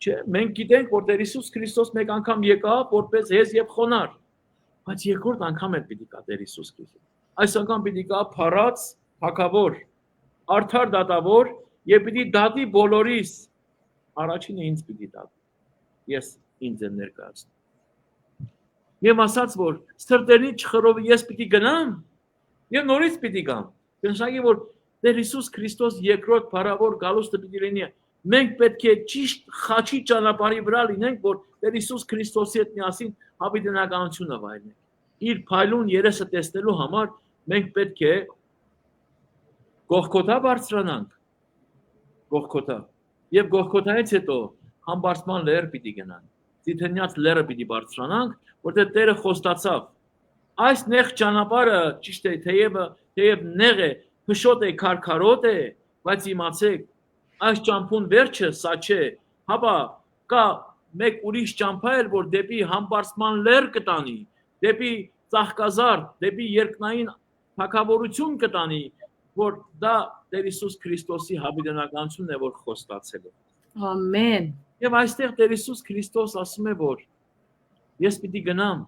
Չէ, մենք գիտենք, որ Տեր Հիսուս Քրիստոս մեկ անգամ եկավ, որպես հեզ եւ խոնար, բայց երկրորդ անգամ էլ պիտի գա Տեր Հիսուս Քրիստոս։ Այս անգամ պիտի գա փառած, թագավոր, արդար դատավոր եւ պիտի դատի բոլորիս։ Առաջինը ինձ պիտի դատի։ Ես ինձ եմ ներկայացնում։ Եվ ասաց, որ սրտերի չխռովի ես պիտի գնամ եւ նորից պիտի գամ։ Կնշանակի, որ Տեր Հիսուս Քրիստոս երկրորդ փառավոր գալուստը պիտի լինի։ Մենք պետք է ճիշտ խաչի ճանապարհի վրա լինենք, որ Տեր Հիսուս Քրիստոսի հետ միասին հավիտենականությունը վայելենք։ Իր փայլուն երեսը տեսնելու համար մենք պետք է Գողգոթա բարձրանանք։ Գողգոթա։ Եվ Գողգոթայից հետո Համբարձման լեռ պիտի գնանք։ Ձիթենյաց լեռը պիտի բարձրանանք, որտեղ Տերը խոստացավ։ Այս նեղ ճանապարհը ճիշտ է, թեև նեղ է, փշոտ է, քարքարոտ է, բայց իմացեք այս ճամփուն վերջը սա չէ, հապա կա մեկ ուրիշ ճամփա էլ, որ դեպի Համբարձման լեռ կտանի, դեպի Ծաղկազարդ, դեպի երկնային թագավորություն կտանի, որ դա Տեր Հիսուս Քրիստոսի հավիտենականությունն է, որ խոստացել է։ Ամեն։ Եվ այստեղ Տեր Հիսուս Քրիստոս ասում է, որ ես պիտի գնամ,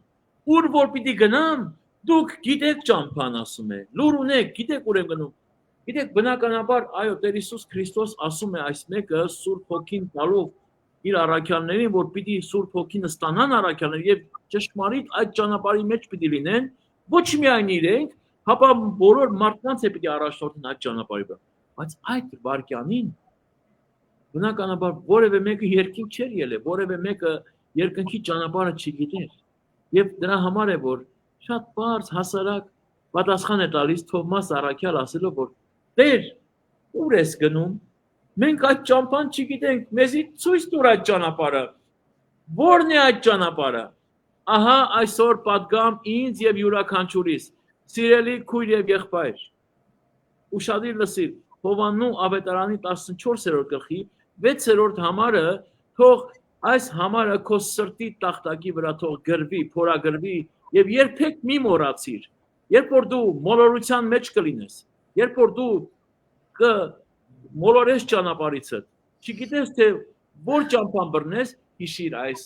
ուր որ պիտի գնամ, դուք գիտեք ճամփան ասում է, լուր ունեք, գիտեք ուր եմ գնում։ Գիտեք, բնականաբար, այո, Տեր Հիսուս Քրիստոս ասում է այս մեկը Սուրբ Հոգին տալով իր առաքյալներին, որ պիտի Սուրբ Հոգին ստանան առաքյալները եւ ճշմարիտ այդ ճանապարհի մեջ պիտի լինեն, ոչ միայն իրենք, հապա բոլոր մարդկանց է պիտի առաջնորդեն այդ ճանապարհի վրա։ Բայց այդ վարքյանին բնականաբար որևէ մեկը երկինք չէր ելել, որևէ մեկը երկնքի ճանապարհը չգիտեր։ Եվ դրա համար է որ շատ բարձ հասարակ պատասխան է տալիս Թովմաս առաքյալ ասելով որ Տեր, ուր ես գնում։ Մենք այդ ճանապարհն չգիտենք, մեզի ցույց տուր այդ ճանապարհը։ Որն է այդ ճանապարհը։ Ահա այսօր պատգամ ինձ եւ յուրաքանչյուրիս, սիրելի քույր եւ եղբայր։ Ուշադիր լսիր, Հովաննու ավետարանի 14-րդ գլխի 6-րդ համարը թող այս համարը քո սրտի տախտակի վրա թող գրվի, փորագրվի եւ երբեք մի մոռացիր։ Երբ որ դու մոլորության մեջ կլինես, երբ որ դու մոլորես ճանապարհիցդ, չգիտես թե որ ճամփան բռնես, հիշիր այս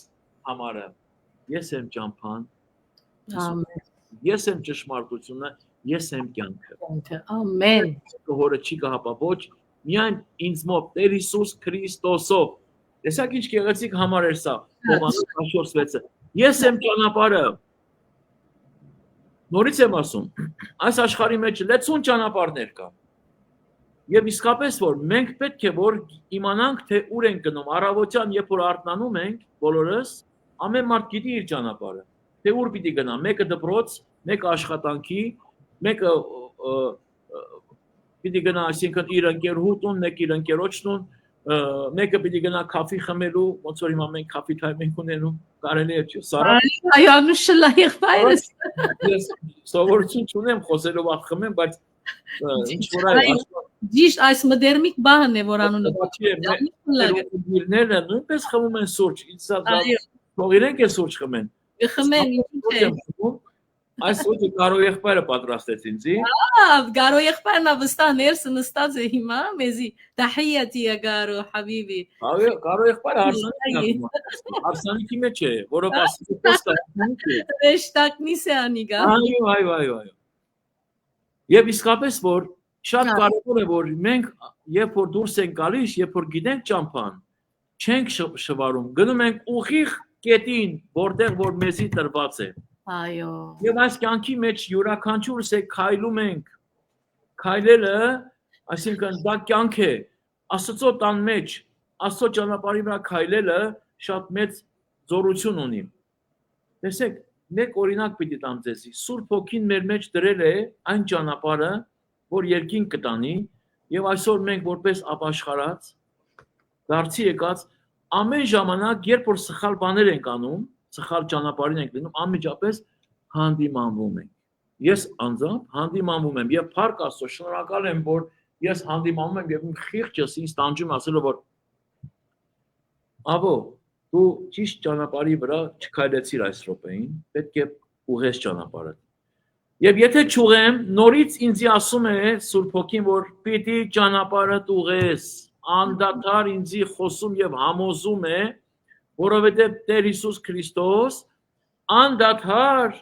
համարը։ Ես եմ ճամփան, ես եմ ճշմարտությունը, ես եմ կյանքը։ Ամեն։ Հորը չի կհապա ոչ, միայն ինձմով Տեր Հիսուս Քրիստոսով։ Տեսակ ինչ գեղեցիկ համար էր սա, Հովաննես 14:6-ը։ Ես եմ ճանապարհը։ Նորից եմ ասում, այս աշխարհի մեջ լեցուն ճանապարհներ կա։ Եվ իսկապես որ մենք պետք է որ իմանանք թե ուր ենք գնում, առավոտյան երբ որ արթնանում ենք, բոլորս ամեն մարդ գիտի իր ճանապարհը, թե ուր պիտի գնա, մեկը դպրոց, մեկը աշխատանքի, մեկը պիտի գնա, այսինքն իր ընկերուհու տուն, մեկը իր ընկերոջ տուն, մեկը պիտի գնա կաֆի խմելու, ոնց որ հիմա մենք կաֆի թայմ ենք ունենում, կարելի է չէ, Սարա։ Այո, անուշլա եղբայրս։ Ես սովորություն չունեմ խոսելով ախմեմ, բայց ինչ որ այլ Ճիշտ այս մոդերնիկ բանն է որ անունը։ Իրները նույնպես խմում են սուրճ, ինձ թող իրենք է սուրճ խմեն։ Խմեն ինչ է։ Այս սուրճը Գարո եղբայրը պատրաստեց ինձի։ Գարո եղբայրն վստահ ներսը նստած է հիմա, մեզի տահիյատի Գարո حبيبي։ Այո, Գարո եղբայրը հարսանիքի մեջ է, որը պաստիկոստա։ Ռեշտակնիս է անիգա։ Այո։ Եվ իսկապես որ շատ կարևոր է որ մենք երբ որ դուրս ենք գալիս, երբ որ գիտենք ճամփան, չենք շվարում, գնում ենք ուղիղ կետին, որտեղ որ մեզի տրված է։ Այո։ Եվ այս կյանքի մեջ յուրաքանչյուրս է քայլում ենք։ Քայլելը, այսինքն դա կյանք է, Աստծո տան մեջ, Աստծո ճանապարհի վրա քայլելը շատ մեծ զորություն ունի։ Տեսեք, մեկ օրինակ պիտի տամ ձեզի։ Սուրբ Հոգին մեր մեջ դրել է այն ճանապարհը, որ երկինք կտանի, եւ այսօր մենք որպես ապաշխարած, դարձի եկած, ամեն ժամանակ, երբ որ սխալ բաներ ենք անում, սխալ ճանապարհին ենք լինում, անմիջապես հանդիմանվում ենք։ Ես անձամբ հանդիմանվում եմ եւ փառք Աստծո, շնորհակալ եմ, որ ես հանդիմանվում եմ եւ իմ խիղճս ինձ տանջում ասելով որ Աբո, դու ճիշտ ճանապարհի վրա չքայլեցիր այս րոպեին, պետք է ուղես ճանապարհը։ Եվ եթե չուղեմ, նորից ինձ ասում է Սուրբ Հոգին, որ պիտի ճանապարհդ ուղես, անդադար ինձ խոսում եւ համոզում է, որովհետեւ Տեր Հիսուս Քրիստոս անդադար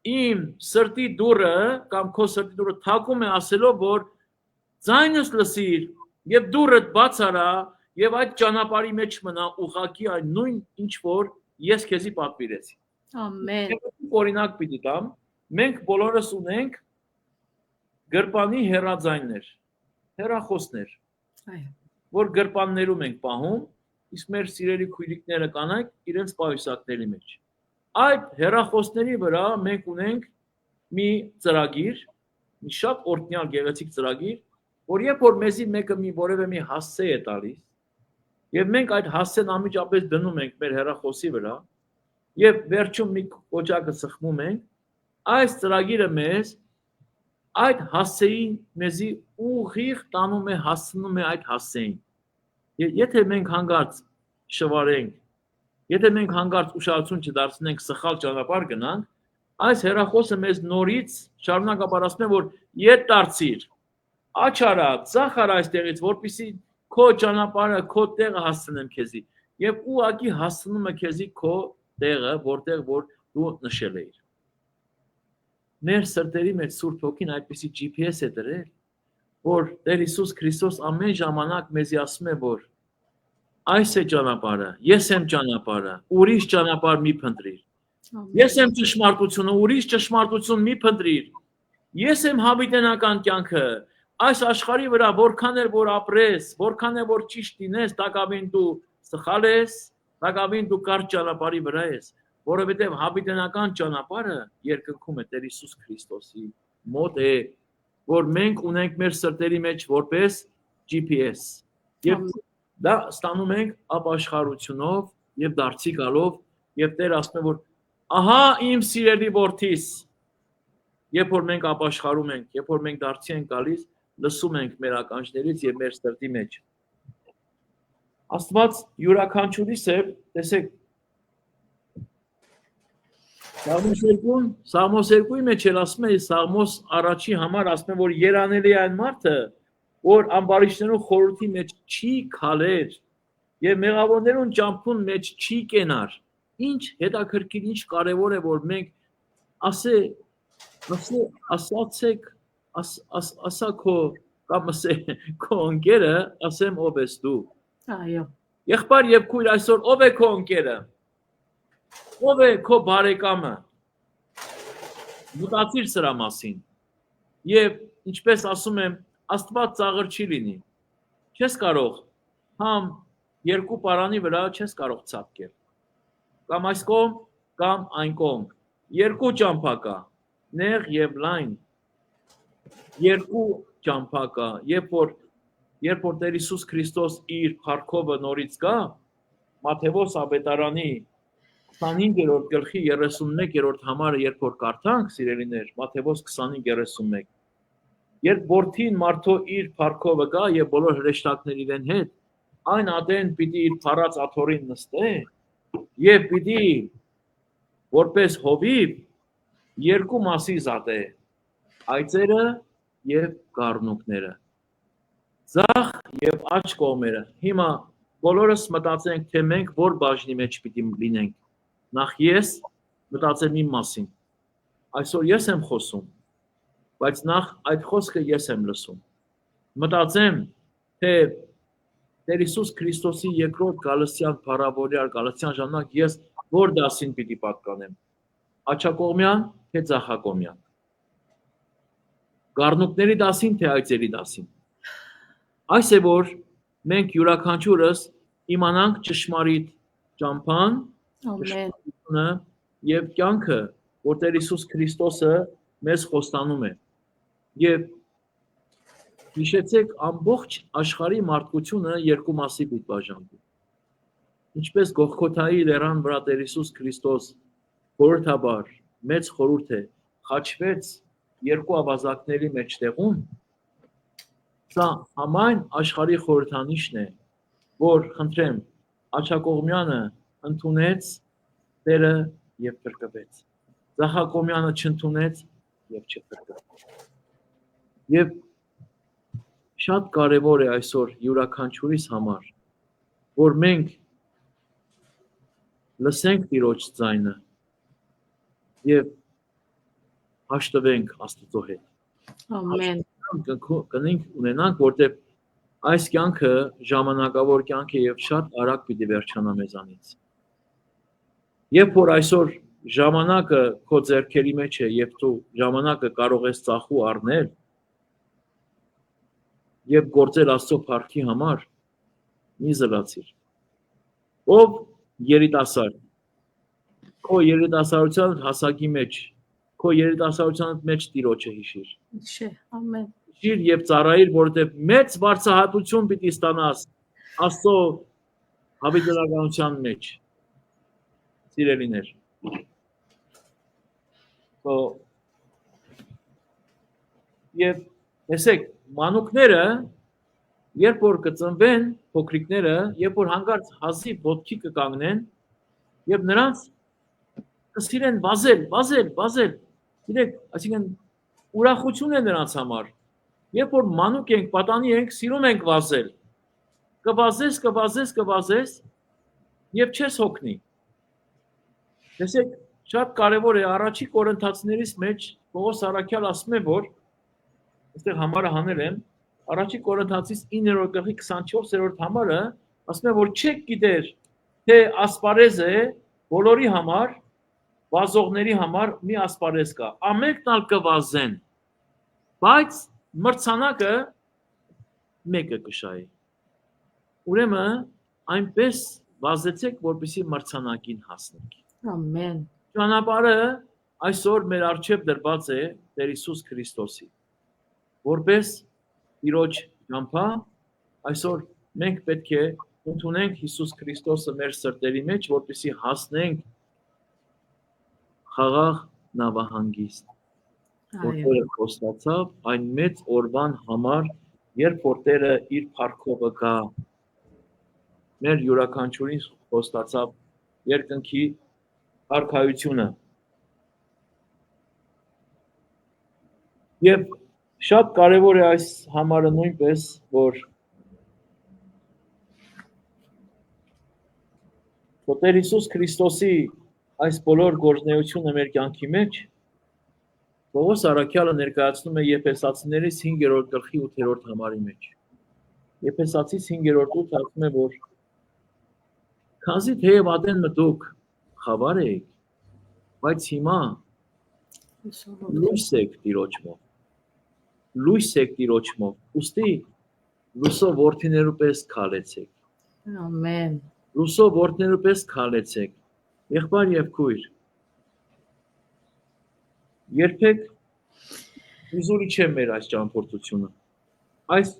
իմ սրտի դուռը կամ քո սրտի դուռը թակում է ասելով, որ ձայնս լսիր եւ դուռդ բաց արա եւ այդ ճանապարհի մեջ մնա ուղակի այն նույն ինչ որ ես քեզի պատվիրեցի։ Ամեն։ Օրինակ պիտի տամ, մենք բոլորս ունենք գրպանի հեռաձայններ, հեռախոսներ, որ գրպաններում ենք պահում, իսկ մեր սիրելի քույրիկները կանայք իրենց պահյուսակների մեջ։ Այդ հեռախոսների վրա մենք ունենք մի ծրագիր, մի շատ օրհնյալ գեղեցիկ ծրագիր, որ երբ որ մեզի մեկը մի որևէ մի հասցե է տալիս, եւ մենք այդ հասցեն անմիջապես դնում ենք մեր հեռախոսի վրա, եւ վերջում մի կոճակը սխմում ենք, այս ծրագիրը մեզ այդ հասցեին մեզի ուղիղ տանում է, հասցնում է այդ հասցեին։ Եթե մենք հանգարց շվարենք, եթե մենք հանգարց ուշադրություն չդարձնենք սխալ ճանապարհ գնանք, այս հեռախոսը մեզ նորից շարունակաբար ասում է, որ ետ դարձիր, աչարա, ծախար այստեղից, որպեսզի քո ճանապարհը, քո տեղը հասցնեմ քեզի, եւ ուղակի հասցնում է քեզի քո տեղը, որտեղ որ դու նշել ես։ Մեր սրտերի մեջ Սուրբ Հոգին այդպիսի GPS է դրել, որ Տեր Հիսուս Քրիստոս ամեն ժամանակ մեզի ասում է, որ այս է ճանապարհը, ես եմ ճանապարհը, ուրիշ ճանապարհ մի փնտրիր։ Ես եմ ճշմարտությունը, ուրիշ ճշմարտություն մի փնտրիր։ Ես եմ հավիտենական կյանքը, այս աշխարհի վրա որքան էլ որ ապրես, որքան էլ որ ճիշտ լինես, տակավին դու սխալ ես, տակավին դու կարճ ճանապարհի վրա ես, որովհետև հավիտենական ճանապարհը երկնքում է Տեր Հիսուս Քրիստոսի մոտ է, որ մենք ունենք մեր սրտերի մեջ որպես GPS։ Եվ դա ստանում ենք ապաշխարությունով եւ դարձի գալով եւ Տեր ասում է որ ահա իմ սիրելի որդիս, երբ որ մենք ապաշխարում ենք, երբ որ մենք դարձի ենք գալիս, լսում ենք մեր ականջներից եւ մեր սրտի մեջ։ Աստված յուրաքանչյուրիս է, տեսեք, Սաղմոս 2-ի մեջ էլ ասում է, Սաղմոս առաջի համար ասում է, որ երանելի է այն մարդը, որ ամբարիշներուն խորհրդի մեջ չի քալեր եւ մեղավորներուն ճամփուն մեջ չի կենար։ Ինչ հետաքրքիր, ինչ կարեւոր է, որ մենք ասացեք, ասա կամ քո ընկերը, ասեմ ով ես դու։ Այո։ Եղբայր եւ քույր, այսօր ով է քո ընկերը։ Ով է քո բարեկամը։ Մտածիր սրա մասին։ Եվ ինչպես ասում եմ, Աստված ծաղր չի լինի։ Չես կարող համ երկու պարանի վրա չես կարող ցապկել։ Կամ այս կողմ, կամ այն կողմ։ Երկու ճամփա կա, նեղ եւ լայն։ Երկու ճամփա կա, երբ որ Տեր Հիսուս Քրիստոս իր փառքովը նորից գա, Մատթեոս ավետարանի 25-րդ գլխի 31-րդ համարը երբ որ կարդանք, սիրելիներ, Մատթեոս 25:31, երբ որդին մարդո իր փառքովը գա եւ բոլոր հրեշտակներ իրեն հետ, այն ադեն պիտի իր փառած աթոռին նստե եւ պիտի որպես հովիվ երկու մասի զատե, այծերը եւ գառնուկները, ձախ եւ աջ կողմերը։ Հիմա բոլորս մտածենք, թե մենք որ բաժնի մեջ պիտի լինենք։ Նախ ես մտածեմ իմ մասին։ Այսօր ես եմ խոսում, բայց նախ այդ խոսքը ես եմ լսում։ Մտածեմ, թե Տեր Հիսուս Քրիստոսի երկրորդ գալստյան փառավորյալ գալստյան ժամանակ ես որ դասին պիտի պատկանեմ։ Աջակողմյան, թե ձախակողմյան։ Գառնուկների դասին, թե այծերի դասին։ Այս է որ մենք յուրաքանչյուրս իմանանք ճշմարիտ ճամփան, ճշմարտությունը եւ կյանքը, որ Տեր Հիսուս Քրիստոսը մեզ խոստանում է։ Եվ հիշեցեք, ամբողջ աշխարհի մարդկությունը երկու մասի պիտի բաժանվի։ Ինչպես Գողգոթայի լեռան վրա Տեր Հիսուս Քրիստոս խորհրդաբար մեծ խորհուրդ է, խաչվեց երկու ավազակների մեջտեղում, սա համայն աշխարհի խորհրդանիշն է, որ խնդրեմ, աջակողմյանը ընդունեց Տերը եւ փրկվեց։ Ձախակողմյանը չընդունեց եւ չփրկվեց։ Եվ շատ կարեւոր է այսօր յուրաքանչյուրիս համար, որ մենք լսենք Տիրոջ ձայնը եւ հաշտվենք Աստծո հետ։ Ամեն։ Կնենք ունենանք, որտեղ այս կյանքը ժամանակավոր կյանք է եւ շատ արագ պիտի վերջանա մեզանից։ Երբ որ այսօր ժամանակը քո ձեռքերի մեջ է եւ դու ժամանակը կարող ես ծախու առնել եւ գործել Աստծո փառքի համար, մի զլացիր։ Ով երիտասարդ, քո երիտասարդության հասակի մեջ, քո երիտասարդության մեջ Տիրոջը հիշիր։ Չէ, ամեն։ Հիշիր եւ ծառայիր, որովհետեւ մեծ բարձրահատություն պիտի ստանաս Աստծո հավիտենականության մեջ։ Սիրելիներ։ Եվ տեսեք, մանուկները, երբ որ կծնվեն, փոքրիկները, երբ որ հանկարծ հազիվ ոտքի կկանգնեն, եւ նրանց կսիրեն վազել։ Գիտեք, այսինքն ուրախություն է նրանց համար։ Երբ որ մանուկ ենք, պատանի ենք, սիրում ենք վազել։ Կվազես եւ չես հոգնի։ Տեսեք, շատ կարեւոր է առաջի Կորինթացիներից մեջ Պողոս Արաքյալ ասում է, որ այստեղ համարը հանել եմ, առաջի Կորինթացիս 9-րդ գլխի 24-րդ համարը ասում է որ չեք գիտեր թե ասպարեզ է բոլորի համար վազողների համար մի ասպարեզ կա ամենքն ալ կվազեն բայց մրցանակը մեկը կշահի ուրեմն այնպես վազեցեք որպեսզի մրցանակին հասնեք ամեն ճանապարհը այսօր մեր առջև դրված է Տեր Հիսուս Քրիստոսի որպես Տիրոջ ճամփա այսօր մենք պետք է ընդունենք Հիսուս Քրիստոսը մեր սրտերի մեջ որպեսզի հասնենք խաղաղ նավահանգիստ որտեղ խոստացավ այն մեծ օրվան համար երբ որ Տերը իր փառքովը գա մեր յուրաքանչյուրին խոստացավ երկնքի արքայությունը եւ շատ կարեւոր է այս համարը նույնպես որ Տեր Հիսուս Քրիստոսի այս բոլոր գործունեությունը մեր կյանքի մեջ Պողոս Արաքյալը ներկայացնում է Եփեսացիներից 5-րդ գլխի 8-րդ համարի մեջ։ Եփեսացից 5-րդ 8 ասում է որ քանզի թեև ադեն մտուք խավար եք, բայց հիմա լույս եք Տիրոջով։ Լույս եք Տիրոջով։ Ուստի լույսով որդիներու պես քալեցեք։ ամեն Լույսով որդիներու պես քալեցեք։ Եղբայր եւ քույր Երբեք իզուրի չէ մեր այս ճամփորդությունը։ Այս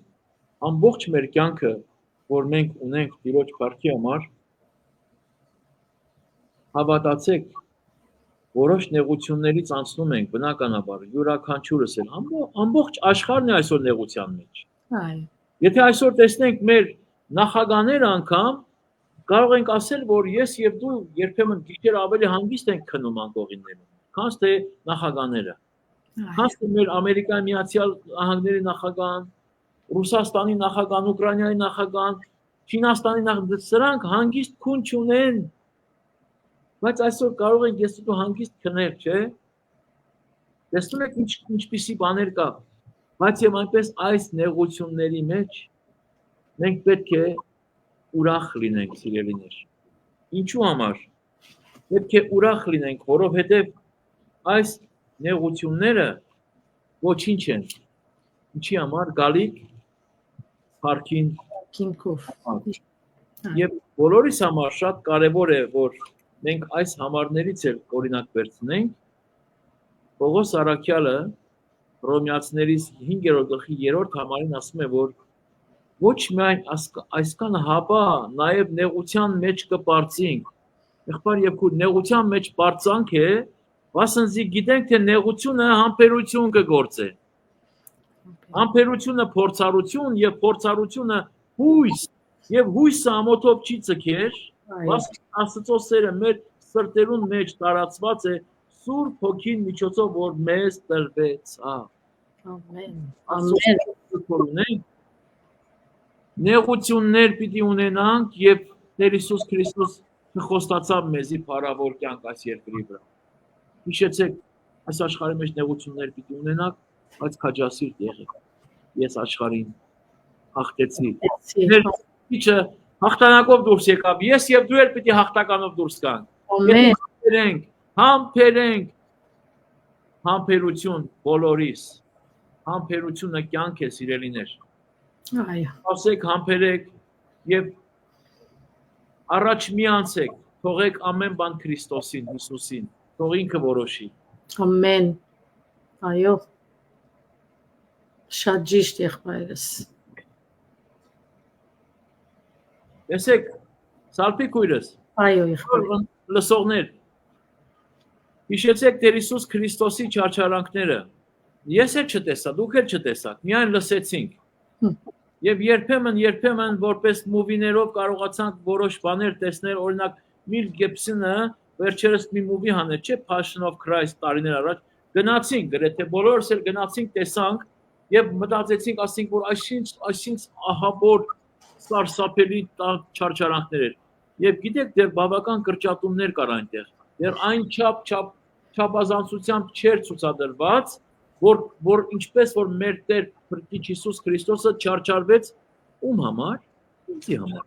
ամբողջ մեր կյանքը, որ մենք ունենք Տիրոջ փառքի համար, հավատացեք, որոշ նեղություններից անցնում ենք բնականաբար, յուրաքանչյուրս էլ ամբողջ աշխարհն է այսօր նեղության մեջ։ այո Եթե այսօր տեսնենք մեր նախագաները անգամ կարող ենք ասել, որ ես եւ դու երբեմն գիշեր ավելի հանգիստ ենք քնում անկողիններում, քան թե նախագաները։ Քան թե մեր Ամերիկայի Միացյալ Նահանգների նախագահան, Ռուսաստանի նախագահան, Ուկրաինայի նախագահան, Չինաստանի նախագահան, սրանք հանգիստ քուն չունեն։ Բայց այսօր կարող ենք ես դու հանգիստ քնել, չէ՞։ Տեսնում եք ինչպիսի բաներ կա։ Բայց եւ այնպես այս նեղությունների մեջ մենք պետք է ուրախ լինենք, սիրելիներ։ Ինչու համար։ Պետք է ուրախ լինենք, որովհետեւ այս նեղությունները ոչինչ են։ Ինչի համար գալիք փառքին քինքով եւ բոլորիս համար շատ կարեւոր է որ մենք այս համարներից էլ օրինակ վերցնենք Պողոս Արաքյալը Հռոմեացիներից 5-րդ գլխի 3-րդ համարին ասում է որ ոչ միայն այսքան հապա նաեւ նեղության մեջ կպարծենք եղբայր եւ քույր նեղության մեջ պարծանք է վասնզի գիտենք թե նեղությունը համբերություն կգործե Համբերությունը փորձառություն եւ փորձառությունը հույս եւ հույսը ամոթով չի ցկեր Աստծո սերը մեր սրտերուն մեջ տարածված է Սուրբ Հոգին միջոցով որ մեզ տրվեցավ ամեն Նեղություններ պիտի ունենանք եւ Տեր Հիսուս Քրիստոս խոստացավ մեզի փառավոր կյանք այս երկրի վրա Հիշեցեք այս աշխարհի մեջ նեղություններ պիտի ունենանք բայց քաջասիրտ եղեք ես աշխարհին հաղթեցի մեր քիչը հաղթանակով դուրս եկավ ես եւ դու էլ պիտի հաղթականով դուրս գանք համբերենք համբերություն բոլորիս համբերությունը կյանք է սիրելիներ այո ասեք համբերեք եւ առաջ մի անցեք թողեք ամեն բան Քրիստոսին Հիսուսին թող ինքը որոշի ամեն այո շատ ճիշտ եղբայրս Տեսեք սալփի քույրս այո եղբայր լսողներ Հիշեցեք Տեր Հիսուս Քրիստոսի չարչարանքները ես էլ չտեսա դուք էլ չտեսաք միայն լսեցինք եւ երբեմն որպես մուվիներով կարողացանք որոշ բաներ տեսնել օրինակ Միլ Գիբսոնը վերջերս մի մուվի հանեց չէ Passion of Christ տարիներ առաջ գնացինք գրեթե բոլորս էլ գնացինք տեսանք եւ մտածեցինք ասենք որ այսինչ ահաբոր սարսափելի չարչարանքներ էր եւ գիտեք դեռ բավական կրճատումներ կար այնտեղ դեռ այն չափազանցությամբ չէր ցուցադրված որ ինչպես որ մեր Տեր Փրկիչ Հիսուս Քրիստոսը չարչարվեց ում համար ինձի համար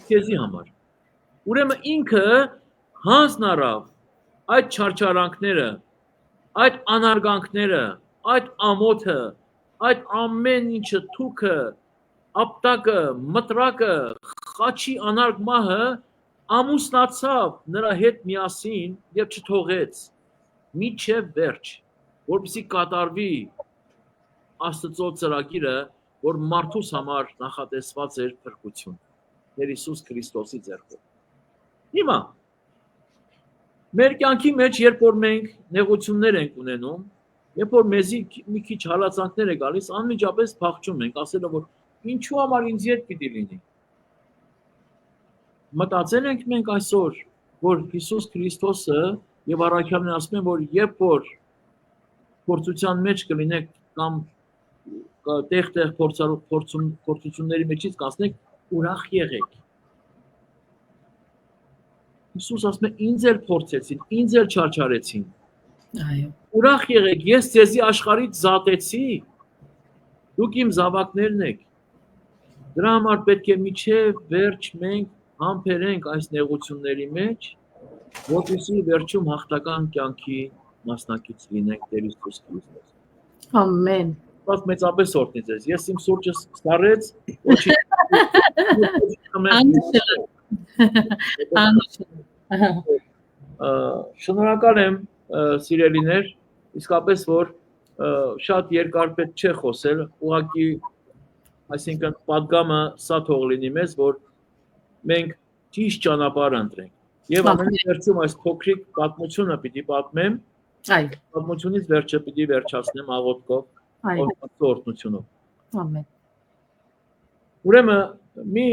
քեզի համար։ Ուրեմն ինքը հանձն առավ այդ չարչարանքները, այդ անարգանքները, այդ ամոթը, այդ ամեն ինչը թուքը, ապտակը, մտրակը, խաչի անարգ մահը ամուսնացավ նրա հետ միասին եւ չթողեց միջև վերջ, որպեսզի կատարվի Աստծո ծրագիրը, որ մարդուս համար նախատեսված էր փրկություն Տեր Հիսուս Քրիստոսի ձեռքով։ Հիմա մեր կյանքի մեջ, երբ որ մենք նեղություններ ենք ունենում, երբ որ մեզի մի քիչ հալածանքներ է գալիս, անմիջապես փախչում ենք, ասելով որ ինչու համար ինձ հետ պիտի լինի։ Մտածել ենք մենք այսօր, որ Հիսուս Քրիստոսը եւ առաքյալն ասում են, որ երբ որ փորձության մեջ կլինեք կամ տեղ-տեղ փորձությունների մեջից կասնեք, ուրախ եղեք։ Հիսուս ասում է, ինձ էլ փորձեցին, ինձ էլ չարչարեցին։ Այո։ Ուրախ եղեք, ես ձեզի աշխարհից զատեցի։ Դուք իմ զավակներն եք։ Դրա համար պետք է միջև վերջ մենք համբերենք այս նեղությունների մեջ, որպեսզի վերջում հաղթական կյանքի մասնակից լինենք Տեր Հիսուս Քրիստոս։ Ամեն։ Բայց մեծապես օրհնի ձեզ։ Ես իմ սուրճը սարեց, ոչի։ Շնորհակալ եմ սիրելիներ, իսկապես որ շատ երկար պետք չէ խոսել, ուղղակի այսինքն պատգամը սա թող լինի մեզ, որ մենք ճիշտ ճանապարհ ընտրենք։ Եվ ամենավերջում այս փոքրիկ պատմությունը պիտի պատմեմ, Այո։ պատմությունից վերջը պիտի վերջացնեմ աղոթքով, օրհնությունով։ Ամեն։ Ուրեմն մի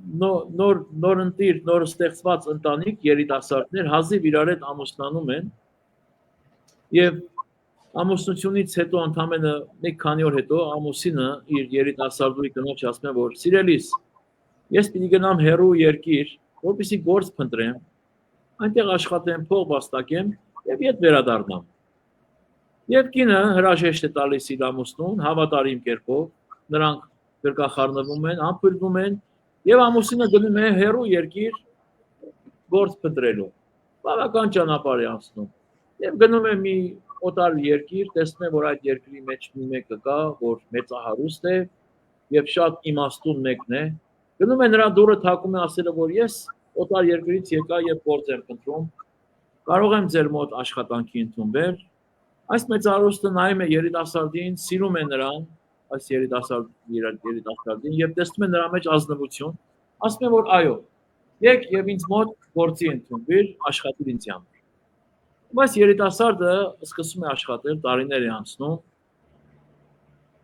նոր ընտիր, նոր ստեղծված ընտանիք երիտասարդներ հազիվ իրար հետ ամուսնանում են եւ ամուսնությունից հետո ընդամենը մի քանի օր հետո ամուսինը իր երիտասարդուի կնոջ ասում է, որ սիրելիս, ես պիտի գնամ հեռու երկիր, որպեսզի գործ փնտրեմ, այնտեղ աշխատեմ, փող վաստակեմ եւ իդ վերադառնամ։ Եվ կինը հրաժեշտ է տալիս իր ամուսնուն հավատարիմ կերպով, նրանք գրկախառնվում են, ամփոփվում են եւ ամուսինը գնում է հեռու երկիր գործ փնտրելու։ Բավական ճանապարհ է անցնում։ Եվ գնում է մի օտար երկիր, տեսնում է, որ այդ երկրի մեջ մի մեկը կա, որ մեծահարուստ է եւ շատ իմաստուն մեկն է։ Գնում է նրա դուռը թակում է, ասելով, որ ես օտար երկրից եկա եւ գործ եմ փնտրում։ Կարող եմ ձեր մոտ աշխատանքի ընդունվել։ Այս մեծահարուստը նայում է երիտասարդին, սիրում է նրան, այս երիտասարդին եւ տեսնում է նրա մեջ ազնվություն, ասում է, որ այո, եկ եւ ինձ մոտ գործի ընդունվիր, աշխատիր ինձ համար։ Բայց երիտասարդը սկսում է աշխատել, տարիներ է անցնում։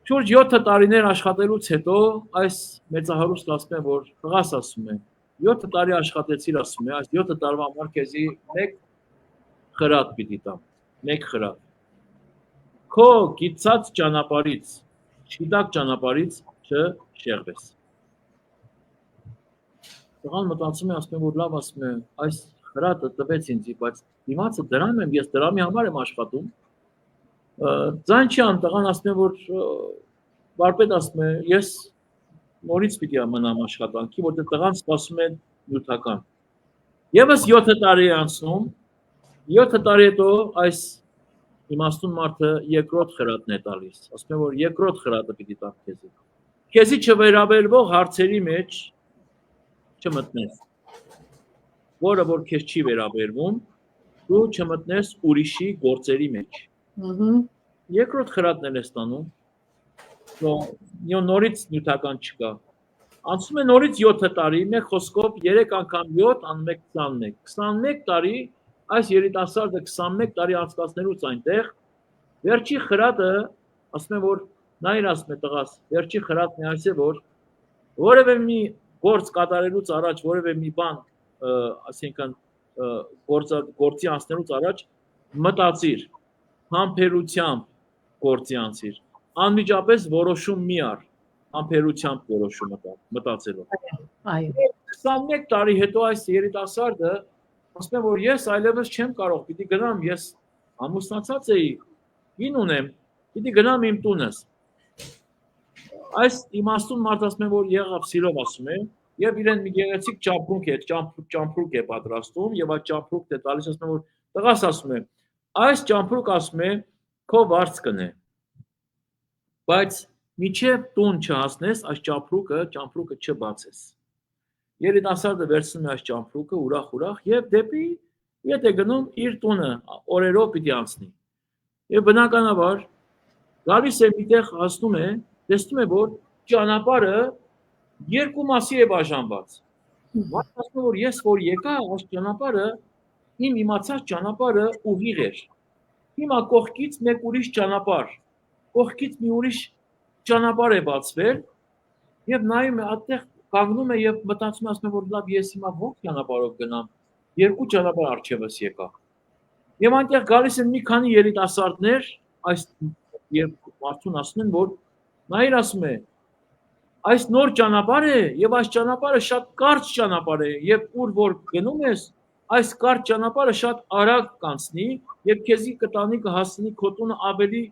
Շուրջ 7 տարիներ աշխատելուց հետո այս մեծահարուստը ասում է, որ տղաս ասում է, 7 տարի աշխատեցիր, ասում է, այս 7 տարվա համար քեզի մեկ խրատ պիտի տամ, մեկ խրատ։ Քո գիտած ճանապարհից, շիտակ ճանապարհից չշեղվես։ Տղան մտածում է, ասում է, որ լավ, ասում է, այս խրատը տվեց ինձ, բայց դիմացը դրամ եմ, ես դրամի համար եմ աշխատում։ Ձայն չի անում, տղան ասում է, որ վարպետ ասում է, ես նորից պիտի մնամ աշխատանքի, որտեղ տղան սպասում է նյութական։ Եվս 7 տարի է անցնում, 7 տարի հետո այս իմաստուն մարդը երկրորդ խրատն է տալիս, ասում է, որ երկրորդ խրատը պիտի տամ քեզի։ Քեզի չվերաբերվող հարցերի մեջ չմտնես, որը որ քեզ չի վերաբերվում, դու չմտնես ուրիշի գործերի մեջ։ Երկրորդ խրատն էլ է ստանում, նորից նյութական չկա։ Անցնում է նորից 7 տարի, մեկ խոսքով 3 անգամ 7 անում է 21։ 21 տարի այս երիտասարդը 21 տարի անցկացնելուց այնտեղ վերջի խրատը ասում է, որ նայր ասում է տղաս, վերջի խրատն է այս է, որ որևէ մի գործ կատարելուց առաջ, որևէ մի բան, ասենքան գործի անցնելուց առաջ մտածիր, համբերությամբ գործի անցիր, անմիջապես որոշում մի առ, համբերությամբ որոշում մտածելով։ Այո։ 21 տարի հետո այս երիտասարդը ասում է, որ ես այլևս չեմ կարող, պիտի գնամ, ես ամուսնացած էի, կին ունեմ, պիտի գնամ իմ տունս։ Այս իմաստուն մարդ ասում է, որ եղավ, սիրով ասում է, եւ իրեն մի գեղեցիկ ճամփրուկ է պատրաստում եւ այդ ճամփրուկն է տալիս, ասում որ տղաս ասում է, այս ճամփրուկ ասում է քո վարձքն է։ Բայց միջև տուն չհասնես, այս ճամփրուկը չբացես։ Երիտասարդը վերցնում է այս ճամփրուկը ուրախ եւ դեպի ետ է գնում իր տունը, օրերով պիտի անցնի։ Եվ բնականաբար գալիս է միտեղ հասնում է, տեսնում է որ ճանապարհը երկու մասի է բաժանված։ Մարդը ասում է որ ես որ եկա այս ճանապարհը իմ իմացած ճանապարհը ուղիղ էր։ Հիմա կողքից մեկ ուրիշ ճանապարհ, կողքից մի ուրիշ ճանապարհ է բացվել եւ նայում է այդտեղ կանգնում է եւ մտածում է ասում է որ լավ ես հիմա ո՞ր ճանապարհով գնամ։ Երկու ճանապարհ առջևս եկա։ Եվ այնտեղ գալիս են մի քանի երիտասարդներ, այս եւ մարդուն ասում են որ նայր ասում է այս նոր ճանապարհ է եւ այս ճանապարհը շատ կարճ ճանապարհ է եւ ուր որ գնում ես այս կարճ ճանապարհը շատ արագ կանցնի եւ քեզի կտանի կհասնի քո տունը ավելի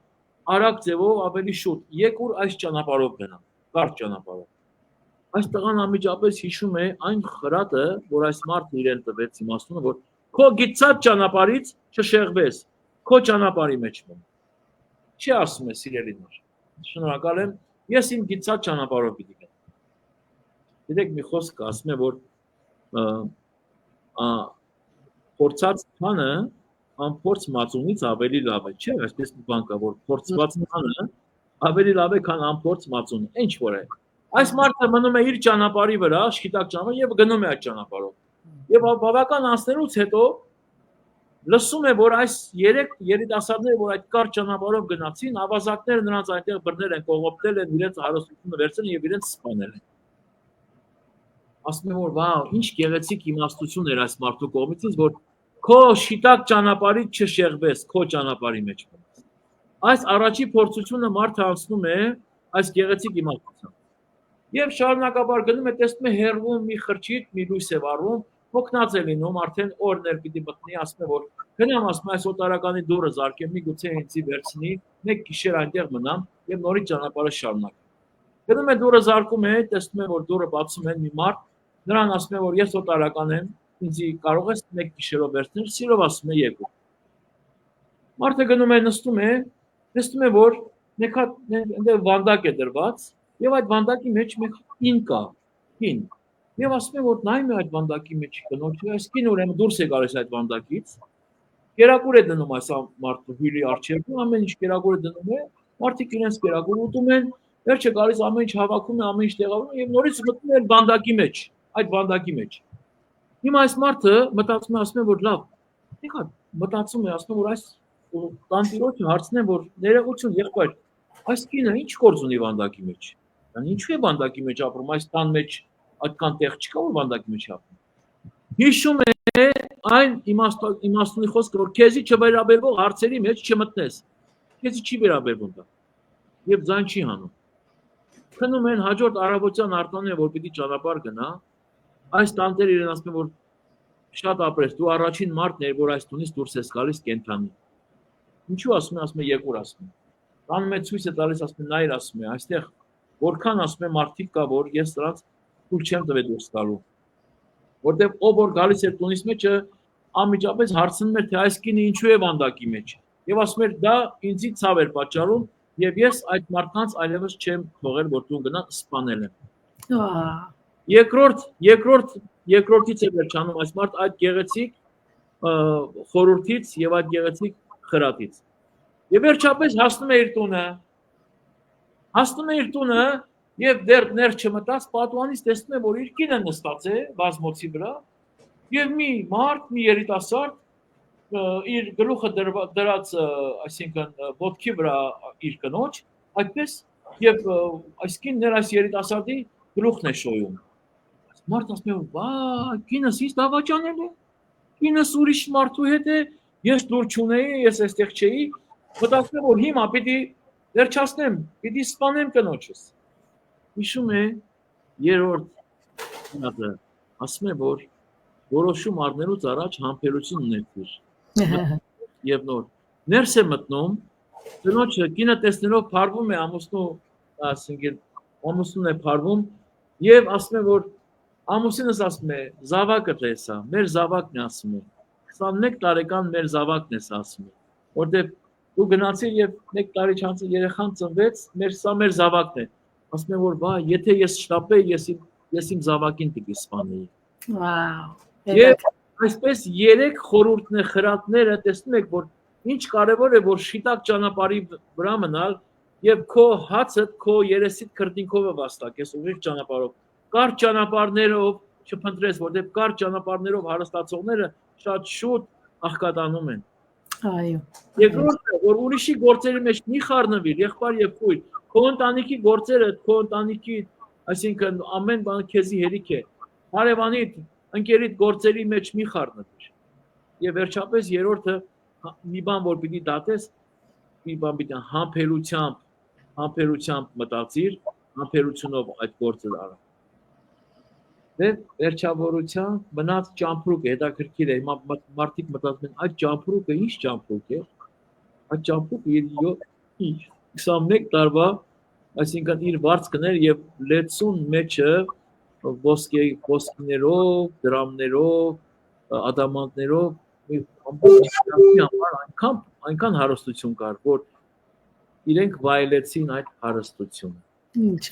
արագ ձևով ավելի շուտ եկ ուր այս ճանապարհով գնա կարճ ճանապարհով այս տղան անմիջապես հիշում է այն խրատը որ այս մարդը իրեն տվեց իմաստունը որ քո գիտած ճանապարհից չշեղվես քո ճանապարհի մեջ մեն չի ասում է սիրելիներ շնորհակալ եմ ես իմ գիտած ճանապարհով պիտի գնամ դեք մի խոսք ասում է որ փորձած քանը անփորձ մածունից ավելի լավ է չէ այսպես մի բան կա որ փորձված քանը ավելի լավ է քան անփորձ մածունը ինչ որ է այս մարդը մնում է իր ճանապարհի վրա շքիտակ ճանապարհ եւ գնում է այդ ճանապարհով եւ բավական անցնելուց հետո լսում է որ այս երեք երիտասարդները որ այդ կարճ ճանապարհով գնացին ավազակները նրանց այնտեղ բռնել են կողոպտել են իրենց հարստությունը վերցրել եւ իրենց սպանել են ասում է որ վաու ինչ գեղեցիկ իմաստություն էր այս մարդու կողմից որ քո շիտակ ճանապարհից չշեղվես քո ճանապարհի մեջ այս առաջի փորձությունը մարդը անցնում է այս գեղեցիկ իմաստությամբ եւ շարունակաբար գնում է տեսնում է հերվում մի խրճիթ մի լույս է վառում հոգնած է լինում արդեն օրներ պիտի մտնի ասում է որ գնամ ասում այս օտարականի դուռը զարկեմ միգուցե ինձի վերցնի մեկ գիշեր այնտեղ մնամ եւ նորից ճանապարհը շարունակեմ գնում է դուռը զարկում է տեսնում է որ դուռը բացում են մի մարդ նրան ասում է որ ես օտարական եմ ինձի կարող ես մեկ գիշերով վերցնել սիրով ասում է եկու մարդը գնում է նստում է տեսնում է որ մեկ հատ այնտեղ վանդակ է դրված եւ այդ վանդակի մեջ մեկ կին կա կին եւ ասում է որ նայում է այդ վանդակի մեջ կնոջը այս կին ուրեմն դուրս է գալիս այդ վանդակից կերակուր է դնում այս մարդը հյուրի արչեվում ամեն ինչ կերակուր է դնում է մարդիկ իրենց կերակուր ուտում են վերջը գալիս ամեն ինչ հավաքում է ամեն ինչ տեղավորում եւ նորից մտնում է վանդակի մեջ այդ վանդակի մեջ հիմա այս մարդը մտածում է ասում է որ լավ եկա մտածում է ասում որ այս տանտիրոջը հարցնեմ որ ներողություն եղբայր այս կինը ինչ գործ ունի վանդակի մեջ ինչու է վանդակի մեջ ապրում այս տան մեջ այդքան տեղ չկա որ վանդակի մեջ ապրում հիշում է այն իմաստունի խոսքը որ քեզի չվերաբերվող հարցերի մեջ չմտնես քեզի չի վերաբերվում դա եւ ձայն չի հանում քնում են հաջորդ առավոտյան արտանում է որ պիտի ճանապարհ գնա այս տանտերը իրեն ասում են որ շատ ապրես դու առաջին մարդն ես որ այս տունից դուրս ես գալիս կենթանի ինչու ասում է եկուր ասում տանում է ցույց է տալիս ասում է նայր ասում է այստեղ որքան ասում է մարդիկ կա որ ես նրանց թույլ չեմ տվել դուրս գալու որտեվ ով որ գալիս է տունից մեջը անմիջապես հարցնում է թե այս կինը ինչու է վանդակի մեջ եւ ասում է դա ինձի ցավ էր պատճառում եւ ես այդ մարդկանց այլևս չեմ թողել որ տուն գնան սպանել եմ երկրորդից է վերջանում այս մարդ այդ գեղեցիկ խորհրդից եւ այդ գեղեցիկ խրատից եւ վերջապես հասնում է իր տունը եւ դեռ ներ չմտած պատուանից տեսնում է որ իր կինը նստած է բազմոցի վրա եւ մի մարդ մի երիտասարդ իր գլուխը դրած այսինքն ոտքի վրա իր կնոջ այդպես եւ այս կինն այս երիտասարդի գլուխն է շոյում մարդ ասում է վա կինս ինձ դավաճանել է կինս ուրիշ մարդու հետ է ես դուր չունեի ես այստեղ չէի մտածում եմ որ հիմա պիտի վերջացնեմ պիտի սպանեմ կնոջս հիշում է երրորդ հատը ասում է որ որոշում առնելուց առաջ համբերություն ունեցիր եւ նոր ներս է մտնում կնոջը կինը տեսնելով փարվում է ամուսնու ասինքն ամուսնուն է փարվում եւ ասում է որ ամուսինս ասում է զավակը տեսա, մեր զավակն է ասում է 21 տարեկան մեր զավակն է ասում է, որտեղ դու գնացիր եւ 1 տարի չանց երեխան ծնվեց, մեր զավակն է, ասում եմ որ վայ, եթե ես շտապեի, ես իմ զավակին պիտի սպանեի։ Վաու։ Եվ այսպես 3 խորհուրդներ, խրատները տեսնում եք, որ ինչ կարևոր է, որ շիտակ ճանապարհի վրա մնալ եւ քո հացը քո երեսիդ քրտինքով վաստակես ուղիղ ճանապարհով։ Կարճ ճանապարհներով չփնտրես, որտեղ կարճ ճանապարհներով հարստացողները շատ շուտ աղքատանում են։ Այո։ Երկրորդը, որ ուրիշի գործերի մեջ մի խառնվիր, եղբայր եւ քույր, քո ընտանիքի գործերը, քո ընտանիքի, այսինքն ամեն բան քեզի հերիք է։ Հարևանիդ, ընկերիդ գործերի մեջ մի խառնվիր։ Եվ վերջապես երրորդը մի բան որ պիտի դատես, մի բան պիտի համբերությամբ մտածիր, համբերությունով այդ գործը արա։ Դե վերջավորության մնաց ճամփրուկը, հետաքրքիր է, մարդիկ մտածում են, այդ ճամփրուկը ինչ ճամփրուկ է։ Այդ ճամփրուկը 21 տարվա, այսինքն իր վարձքն էր եւ լեցուն մեջը ոսկիներով, դրամներով, ադամանդներով այնքան հարստություն կար, որ իրենք վայելեցին այդ հարստությունը։ Ինչ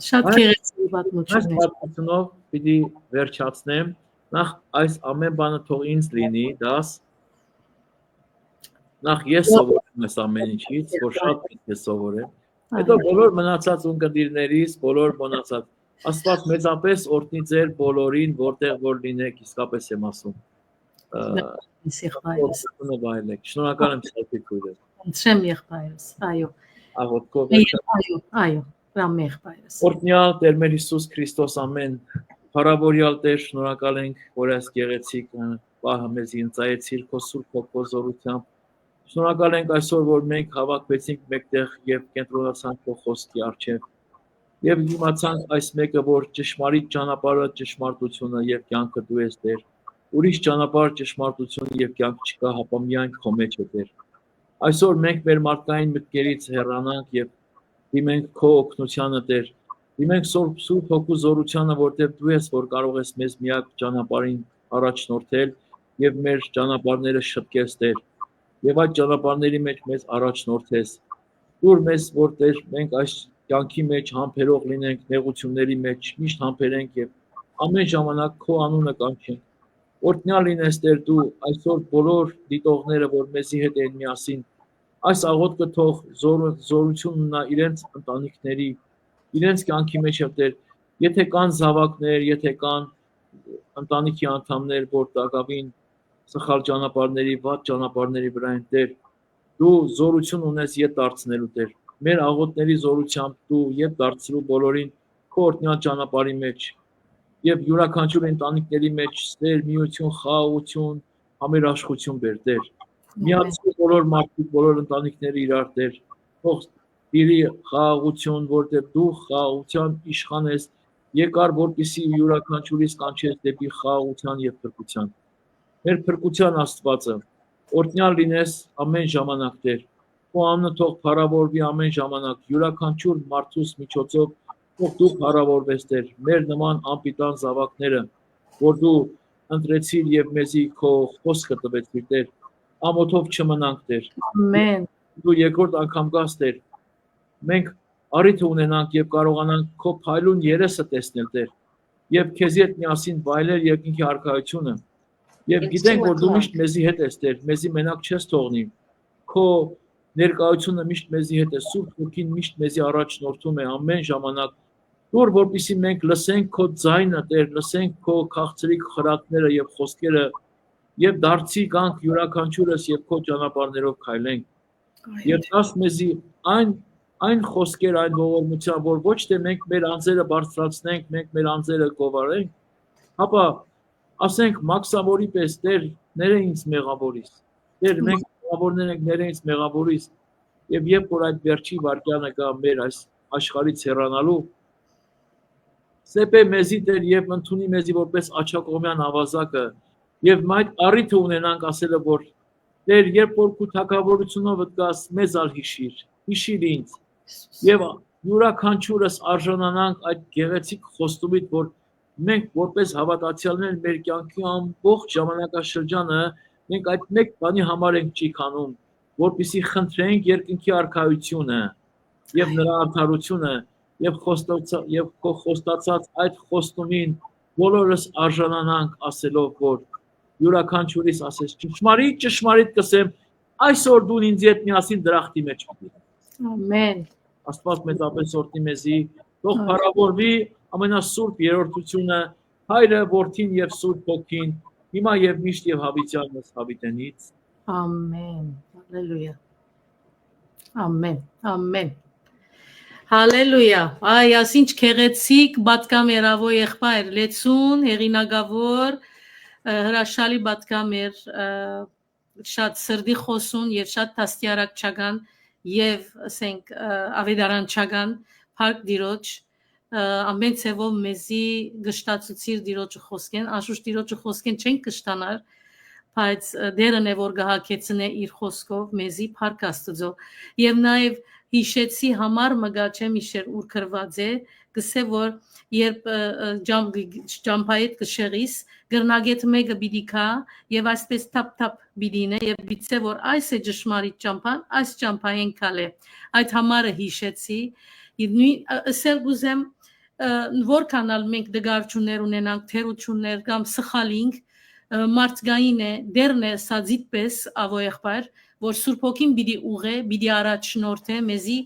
շատ գեղեցիկ պատմություն է։ Այս պատմությունով պիտի վերջացնեմ, նախ այս ամեն բանը թող ինձ լինի, դաս նախ ես սովորեմ այս ամեն ինչից, որ շատ պետք է սովորեմ։ Հետո բոլոր մնացած ունկնդիրներից, բոլոր մնացած Աստված մեծապես օրհնի ձեր բոլորին, որտեղ որ լինեք, իսկապես եմ ասում։ Շնորհակալ եմ սիրելի քույրեր։ Ընտրեմ եղբայրս, այո։ Աղոթքով Այո, ռամ եղբայրս։ Օրհնյալ Տեր մեր Հիսուս Քրիստոս ամեն փառավորյալ Տեր, շնորհակալ ենք, որ այս գեղեցիկ պահը մեզ ինձայեցիր քո սուրբ ողորմությամբ։ Շնորհակալ ենք այսօր, որ մենք հավաքվեցինք մեկտեղ եւ կենտրոնացանք քո խոսքի առջև։ Եվ իմացանք այս մեկը, որ ճշմարիտ ճանապարհը ճշմարտությունը եւ կյանքը դու ես Տեր։ Ուրիշ ճանապարհ ճշմարտություն եւ կյանք չկա, հապա միայն քո մեջ է Տեր։ Այսօր մենք մեր մարդկային մտքերից հեռանանք եւ դիմենք քո օգնությանը Տեր։ Դիմենք Սուրբ Հոգու զորությանը, որտեղ դու ես, որ կարող ես մեզ միակ ճանապարհին առաջնորդել եւ մեր ճանապարհները շտկես Տեր։ Եվ այդ ճանապարհների մեջ մեզ առաջնորդես։ Դուր մեզ, որ Տեր, մենք այս կյանքի մեջ համբերող լինենք, նեղությունների մեջ միշտ համբերենք եւ ամեն ժամանակ քո անունը կանչենք։ Օրհնյալ լինես Տեր դու այսօր բոլոր դիտողները, որ մեզի հետ են միասին, այս աղոթքը թող զորություն ունենա իրենց ընտանիքների, իրենց կյանքի մեջ Տեր, եթե կան զավակներ, եթե կան ընտանիքի անդամներ, որ դակավին սխալ ճանապարհների, վատ ճանապարհների վրա են Տեր, դու զորություն ունես ետ դարձնելու Տեր։ Մեր աղոթների զորությամբ դու եւ դարձրու բոլորին քո օրհնյալ ճանապարհի մեջ եւ յուրաքանչյուր ընտանիքների մեջ սեր, միություն, խաղաղություն, համերաշխություն բեր Տեր։ Միացրու բոլոր մարդիկ, բոլոր ընտանիքները իրար Տեր։ Թող դիրի խաղաղություն, որտեղ դու խաղաղության իշխան ես, եկար որպեսի յուրաքանչյուրից կանչես դեպի խաղաղության եւ փրկության։ Մեր փրկության Աստվածը, օրհնյալ լինես ամեն ժամանակ Տեր։ Քո անունը թող փառավորվի ամեն ժամանակ, յուրաքանչյուր մարդուս միջոցով թող դու փառավորվես Տեր, մեր նման անպիտան զավակները, որ դու ընտրեցիր եւ մեզի քո խոսքը տվեցիր Տեր, ամոթով չմնանք Տեր։ Ամեն։ Դու երկրորդ անգամ գաս Տեր։ Մենք առիթ ունենանք եւ կարողանանք քո փայլուն երեսը տեսնել Տեր, եւ քեզի հետ միասին վայելել երկինքի արքայությունը։ Եվ գիտենք, որ դու միշտ մեզի հետ ես Տեր, մեզի մենակ չես թողնի։ Քո ներկայությունը միշտ մեզի հետ է, Սուրբ Հոգին միշտ մեզի առաջնորդում է ամեն ժամանակ։ Դուր որպեսզի մենք լսենք քո ձայնը, Տեր, լսենք քո քաղցրիկ խրատները եւ խոսքերը եւ դարձի կանք յուրաքանչյուրս եւ քո ճանապարհներով քայլենք։ Եվ դաս մեզի այն խոսքեր, այն ողորմության, որ ոչ թե մենք մեր անձերը բարձրացնենք, մենք մեր անձերը գովարենք, հապա ասենք մաքսավորի պես Տեր, ները ինձ մեղավորիս։ Տեր, մենք մեղավորներ ենք, ները ինձ մեղավորիս։ Եվ երբ որ այդ վերջի վարքյանը գա մեր այս աշխարհից հեռանալու, սեպե մեզի Տեր եւ ընդունի մեզի որպես աչակողմյան ավազակը եւ այդ առիթը ունենանք ասելը որ Տեր երբ որ քու թագավորությունով գաս մեզ ալ հիշիր ինձ եւ յուրաքանչյուրս արժանանանք այդ գեղեցիկ խոստումից որ մենք որպես հավատացյալներ մեր կյանքի ամբողջ ժամանակաշրջանը մենք այդ մեկ բանի համար ենք ճիք անում, որպեսզի խնդրենք երկնքի արքայությունը եւ նրա արդարությունը եւ խոստացած այդ խոստումին բոլորս արժանանանք ասելով, որ յուրաքանչյուրիս ասես ճշմարիտ կսեմ, այսօր դու ինձ հետ միասին դրախտի մեջ պիտի։ Ամեն։ Աստված մեծապես օրհնի մեզի, թող փառավորվի ամենասուրբ երրորդությունը, Հայրը, Որդին եւ Սուրբ Հոգին, հիմա եւ միշտ եւ հավիտյանս հավիտենից։ Ամեն։ Հալելույա։ Ամեն։ Ամեն։ Հալելույա։ Այ ասինչ քեղեցիկ բատկամերավո եղբայր լեցուն հեղինակավոր հրաշալի բատկամեր շատ սրդի խոսուն եւ շատ տաստիարակչական եւ ասենք ավետարանչական փառք Տիրոջ ամեն ցևով մեզի գշտացուցիր Տիրոջը խոսքեն անշուշտ Տիրոջը խոսքեն չեն կշտանար բայց դերն է որ գահակեցնե իր խոսքով մեզի փառք Աստծո եւ նաեւ հիշեցի համար մգա չեմ իշեր ուր քրված է գսե որ երբ ճամփայիդ կշեղիս գրնագետ մեկը պիտի կա եւ այսպես թափ պիտինե եւ բիցե որ այս է ճշմարիտ ճամփան այս ճամփային կալե այդ համարը հիշեցի եւ նույն ասել գուզեմ որքանալ մենք դգարչություններ ունենանք թերություններ կամ սխալինք մարդգային է դերն է սածիտպես ավոյեղբայր որ Սուրբ Հոգին պիտի ուղե պիտի առաջնորդե մեզի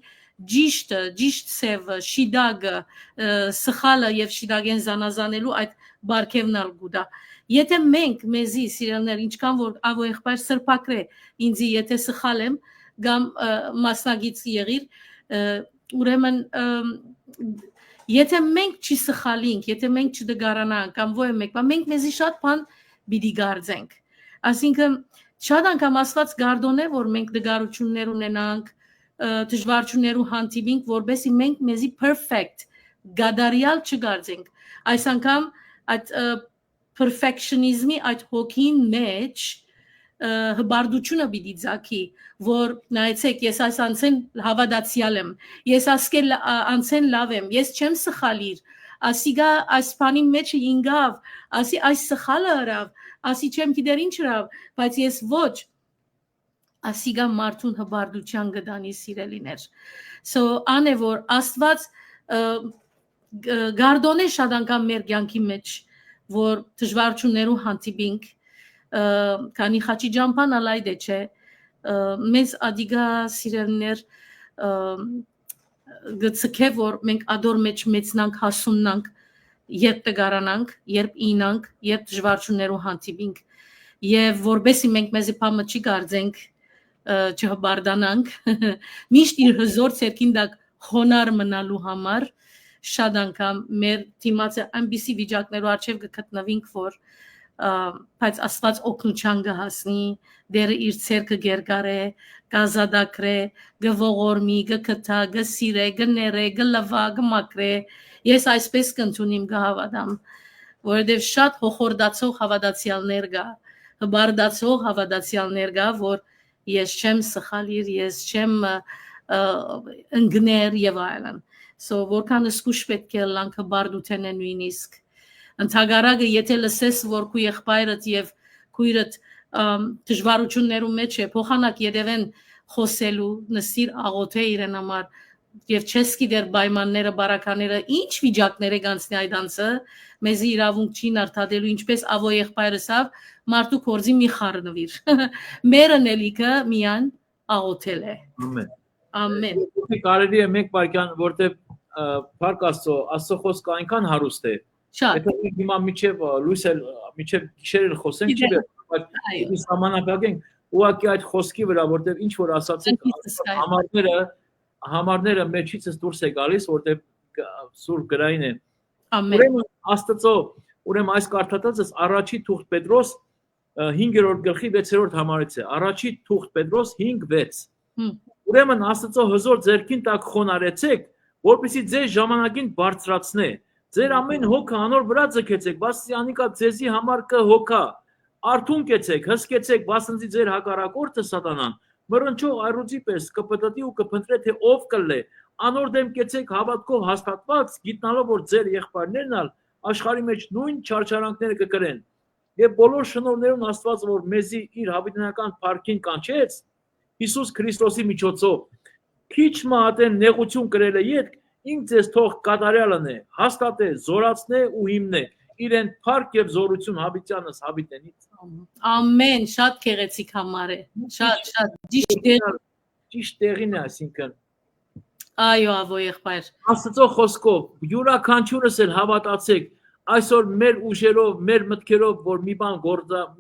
ճիշտ սև շիդագը սխալը եւ շիդագեն զանազանելու այդ բարգևնալ գուտա եթե մենք մեզի սիրելներ ինչքան որ ավոյեղբայր սրբակրե ինձի եթե սխալ եմ կամ մասնագից եղիր ուրեմն եթե մենք չի սխալինք եթե մենք չդգարանանք կամ ոյ մենք մեզի շատ բան պիտի գարձենք այսինքն շատ անգամ Աստված գարդոն է որ մենք դգարություններ ունենանք դժվարություններու հանդիպինք որբեսի մենք մեզի perfect գադարյալ չգարձենք այս անգամ այդ perfectionism-ի այդ հոգին մեջ հբարդությունը պիտի ձակի որ նայեցեք ես այս անցեն հավատացյալ եմ ես ասկել անցեն լավ եմ ես չեմ սխալիր ասիգա այս բանի մեջ ինգավ ասի այս սխալը հրավ ասի չեմ գիտեր ինչ հրավ բայց ես ոչ ասիգա մարդուն հբարդության գդանի սիրելիներ so անե որ Աստված գարդոն է շատ անգամ մեր կյանքի մեջ որ դժվարություններու հանդիպինք քանի խաչի ջամփան ալայդ է չէ մեզ ադիգա սիրելիներ գծկե որ մենք ադոր մեջ մեծնանք հասուննանք երբ տգարանանք երբ ինանք երբ դժվարություններու հանդիպինք եւ որբեսի մենք մեզի փամը չի գարձենք չհբարդանանք միշտ իր հզոր ցերքին դակ խոնար մնալու համար շատ անգամ մեր թիմացը այնպիսի վիճակներու արչեւ կգտնվինք որ բայց Աստված օգնության կհասնի դերը իր ցերքը գերգարե գազադակրե գողորմի գկթա գսիրե գներե գլվա գմակրե ես այսպես կընդունիմ գահավատամ որովհետև շատ հոխորդացող հավատացյալներ կա հբարդացող հավատացյալներ կա որ ես չեմ սխալիր ես չեմ ընկներ եւ այլն so որքան սկուշ պետք է լանքը բարդութեն է նույնիսկ ընդհանրակը եթե լսես որ քու եղբայրդ եւ քույրդ դժվարություններու մեջ է փոխանակ յետևեն խոսելու նսիր աղոթե իրեն համար եւ չես գիտեր պայմանները բարակաները ինչ վիճակներ է գանցնի այդ անձը մեզի իրավունք չի նարդադելու ինչպես ավո եղբայրսավ մարդու կորձի մի խառնվիր մերը նելիքը միան աղոթել է ամեն կարելի է մեկ բարգյան որտեղ փառք Աստծո խոսքը այնքան հարուստ է եթե հիմա միջև լույսել միջև գիշերել խոսենք չի բայց սահմանակակ ենք ուղղակի այդ խոսքի վրա որտեղ ինչ որ ասացիք համարները մեջիցս դուրս է գալիս որտեղ սուր գրային է ուրեմն Աստծո ուրեմն այս կարդատածս առաջի թուղթ Պետրոս 5-րդ գլխի 6-րդ համարից է առաջի թուղթ Պետրոս 5:6 ուրեմն Աստծո հզոր ձեռքին տակ խոնարեցեք որպեսզի ձեր ժամանակին բարձրացնե ձեր ամեն հոգը անոր վրա ձգեցեք բասի անիկա ձեզի համար կհոգա արթուն կեցեք հսկեցեք բասնձի ձեր հակառակորդը սատանան մռնչող այրուձի պես կպտտի ու կփնտրե թե ով կլե անոր դեմ կեցեք հավատքով հաստատված գիտնալով որ ձեր եղբայրներն ալ աշխարհի մեջ նույն չարչարանքները կկրեն։ Եվ բոլոր շնորհներուն Աստված, որ մեզի իր հավիտենական փառքին կանչեց, Հիսուս Քրիստոսի միջոցով քիչ մատեն նեղություն կրելը յետ ինձ ձեզ թող կատարյալն է, հաստատե, զորացնե ու հիմնե իրեն փառք եւ զորություն հավիտյանս հավիտենից։ Ամեն, շատ քեղեցիկ համար է։ Շատ ճիշտ տեղին է, այսինքն այո, ավո եղբայր։ Աստծո խոսքով յուրաքանչյուրս էլ հավատացեք, այսօր մեր ուժերով, մեր մտքերով, որ մի բան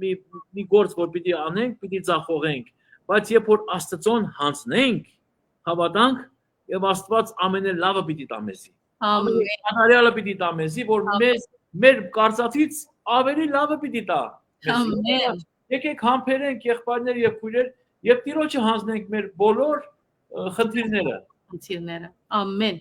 մի գործ որ պիտի անենք, պիտի ձախողենք, բայց երբ որ Աստծոն հանձնենք, հավատանք եւ Աստված ամենը լավը պիտի տա մեզի։ Ամեն։ Անարյալը պիտի տա մեզի, որ մեր կարծածից ավելի լավը պիտի տա։ Ամեն։ Եկեք համբերենք եղբայրներ եւ քույրեր եւ Տիրոջը հանձնենք մեր բոլոր խնդիրները։ Ամեն։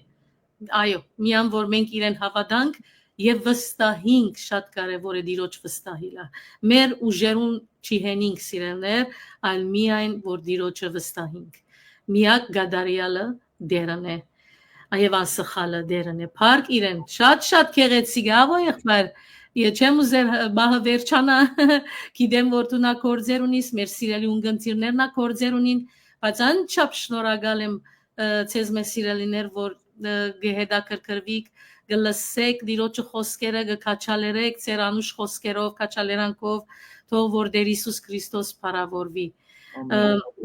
Այո, միան որ մենք իրեն հավատանք եւ վստահենք, շատ կարեւոր է Տիրոջ վստահելը։ Մեր ուժերուն չհենինք սիրելներ, այլ միայն որ Տիրոջը վստահենք։ Միակ գադարյալը դերն է։ Այո, անսխալը դերն է։ Փառք իրեն, շատ քեղեցիկ է, ավո եղբայր։ Չեմ ուզեր բահը վերջանա, գիտեմ որ դու նա կորձեր ունիս, մեր սիրելի ունգընտիրներն ա կորձեր ունին, բայց անչափ շնորհակալ եմ ցեզ մեզ սիրելիներ, որ գհետաքրքրվիք, գլսեք Տիրոջը խոսքերը, գքաչալերեք ձեր անուշ խոսքերով, քաչալերանքով, թող որ Տեր Հիսուս Քրիստոս փառավորվի։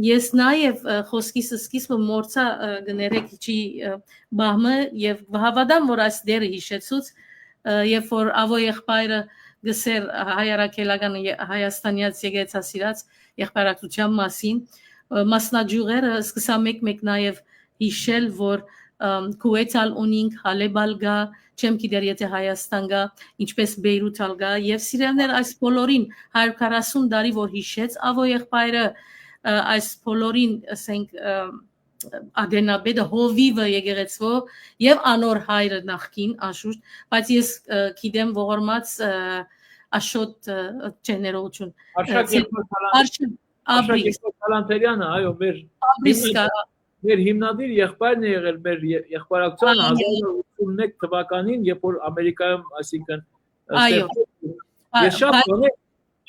Ես նաև խոսքիս սկիզբը մորցա գներեք չի բահմը եւ հավատամ որ այս դերը հիշեցուց երբ որ ավո եղբայրը գսեր հայարակելական հայաստանյաց եկեցասիրած եղբայրացության մասին մասնաճյուղերը սկսա մեկ նաև հիշել որ Քուվեյթալ ունինք հալեբալ գա չեմ գիտեր եթե Հայաստան գա ինչպես Բեյրութալ գա եւ սիրելներ այս բոլորին 140 տարի որ հիշեց ավո եղբայրը այս բոլորին ասենք ադենաբեդը հովիվը եկեղեցվո եւ անոր հայրը նախքին անշուշտ բայց ես գիտեմ ողորմած աշոտ ջեներոություն Արշակ Կալանթերյանը այո մեր հիմնադիր եղբայրն է եղել մեր եղբայրակցության 1981 թվականին երբ որ Ամերիկայում այսինքն այո ես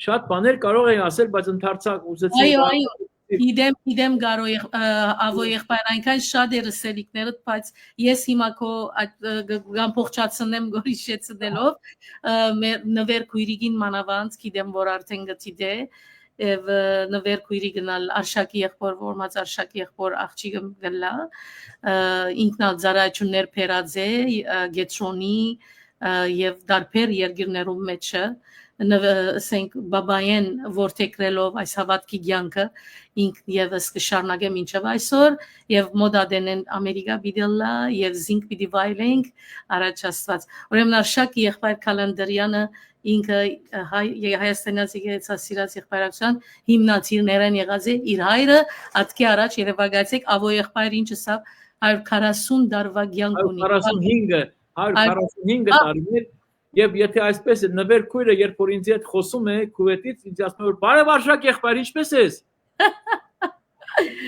շատ բաներ կարող եմ ասել բայց ընդարձակ ուզեցի այո Idem garo avo եղբայր այնքան շատ է ռսելիքները բայց ես հիմա քո գամփոխչացնեմ գորիշեցնելով նվեր քույրիկին մանավանց գիտեմ որ արդեն գտիդե եւ նվեր քույրի գնալ արշակի եղբոր որմած արշակի եղբոր աղջիկը գլա ինքնալ ծառայություններ փերած է գետրոնի եւ դարբեր երկիրներում մեջը ասենք բաբայեն որթեքրելով այս հավատքի ցանկը ինք եւս կշարունակեմ ինչեւ այսօր եւ մոդադենեն Ամերիկա բիդելլա եւ զինք պիտի վայելենք առաջ աստված ուրեմն արշակ եղբայր Կալանդրյանը ինքը հայաստանյաց եկեղեցասիրած եղբայրական հիմնադիրներն եղած է իր հայրը ատքի առաջ երևակայեցեք ավո եղբայր ինչը սա 140 դարվա ցանկ ունի 145 տարիներ Եվ եթե այսպես է նվեր քույրը երբ որ ինձ հետ խոսում է Քուվեյթից ինձ ասում է որ բարև արշակ եղբայր ինչպես ես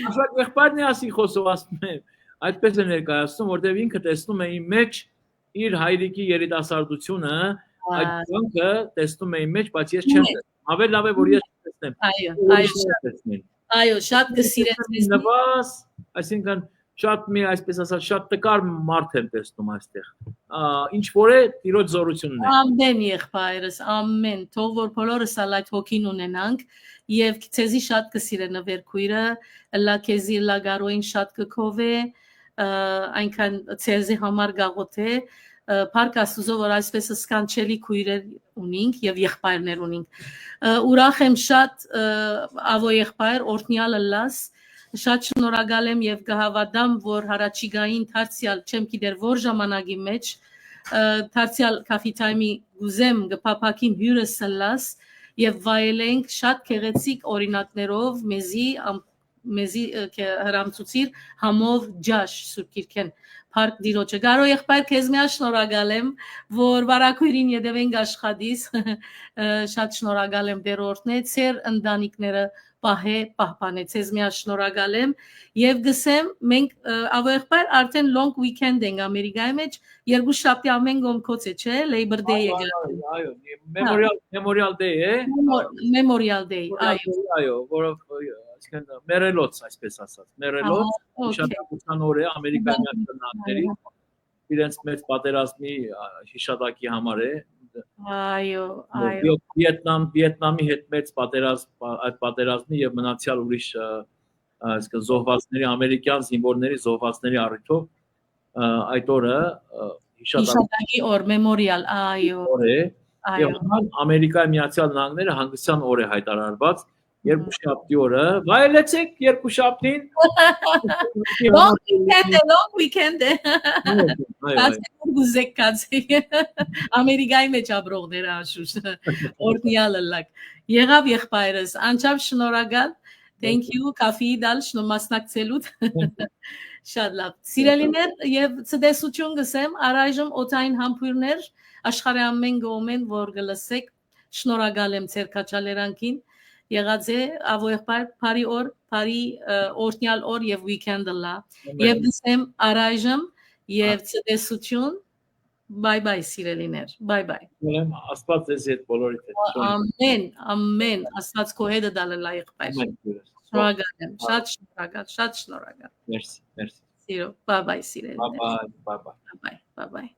Արշակ եղբայրն է ասի խոսով ասում է այդպես է ներկայացնում որտեղ ինքը տեսնում է իմ մեջ իր հայրիկի երիտասարդությունը այդ ցանկը տեսնում է իմ մեջ բայց ես չեմ տեսնում ավելի լավ է որ ես տեսնեմ այո շատ կսիրեցնես նվազ այսինքն շատ մի այսպես ասած շատ տկար մարդ եմ տեսնում այստեղ ինչ որ է Տիրոջ զորությունն է ամեն եղբայրս ամեն թող որ բոլորս այդ հոգին ունենանք եւ ցեզի շատ կսիրեն նվեր քույրը լա քեզի լա գարոին շատ կքովե այնքան ցեզի համար գաղոթե Փառք Աստծո որ այսպես սկանչելի քույրեր ունինք եւ եղբայրներ ունինք ուրախ եմ շատ ավո եղբայր օրհնյալը լաս Շատ շնորհակալ եմ եւ կհավատամ, որ հարաճիգային դարձյալ չեմ գիտեր որ ժամանակի մեջ դարձյալ կաֆիտայմի գուզեմ գփափակին հյուրս լաս եւ վայելենք շատ քեղեցիկ օրինակներով մեզի հրամցուցիր համով ջաշ սուրբ քիրքեն Փառք Տիրոջը։ Գարո եղբայր, քեզ միա շնորհակալ եմ, որ վարակույրին յետևենք աշխատիս։ Շատ շնորհակալ եմ Տեր օրհնե, ծեր ընտանիքները պահպանեց, քեզ միա շնորհակալ եմ եւ գսեմ մենք ավեղբայր արդեն long weekend ենք Ամերիկայի մեջ, երկու շաբթի ամեն գոմքոց է, չէ՞, Labor Day Այո, Memorial Day է։ Memorial Day, այո, որով այսինքն մերելոց, այսպես ասած, մերելոց հիշատակության օր է Ամերիկայի Միացյալ Նահանգների իրենց մեծ պատերազմի հիշատակի համար է։ Այո, Վիետնամի հետ մեծ պատերազմ, այդ պատերազմի եւ մնացյալ ուրիշ այսինքն զոհվածների, ամերիկյան զինվորների զոհվածների առիթով այդ օրը հիշատակի օր, Memorial, այո։ Եվ Ամերիկայի Միացյալ Նահանգները հանգստյան օր է հայտարարված երկուշաբթի օրը, վայելեցեք երկուշաբթին։ Long weekend է։ Գուզեք կացի։ Ամերիկայի մեջ ապրողները աշուշ։ Օրնյալը լակ։ Եղավ եղբայրս, անչափ շնորհակալ։ Thank you, կաֆի դալ շնորհմասնակցելուց։ Շատ լավ։ Սիրելիներ եւ ցտեսություն գսեմ, առայժմ օթային համբույրներ աշխարհի ամեն գոմեն որ գլսեք, շնորհակալ եմ ձեր քաչալերանքին։ Եղած է ավոյղբար բարի օր, բարի օրհնյալ օր եւ weekend-ը լա։ Եվ գսեմ առայժմ եւ ցտեսություն։ Bye bye սիրելիներ։ Bye bye։ Աստված ձեզ հետ բոլորիդ հետ։ Ամեն, Աստված քո հետ դալը լայք բայ։ Շնորհակալ եմ, շատ շնորհակալ։ Merci։ Սիրո, bye bye սիրելիներ։ Bye bye։ Bye bye։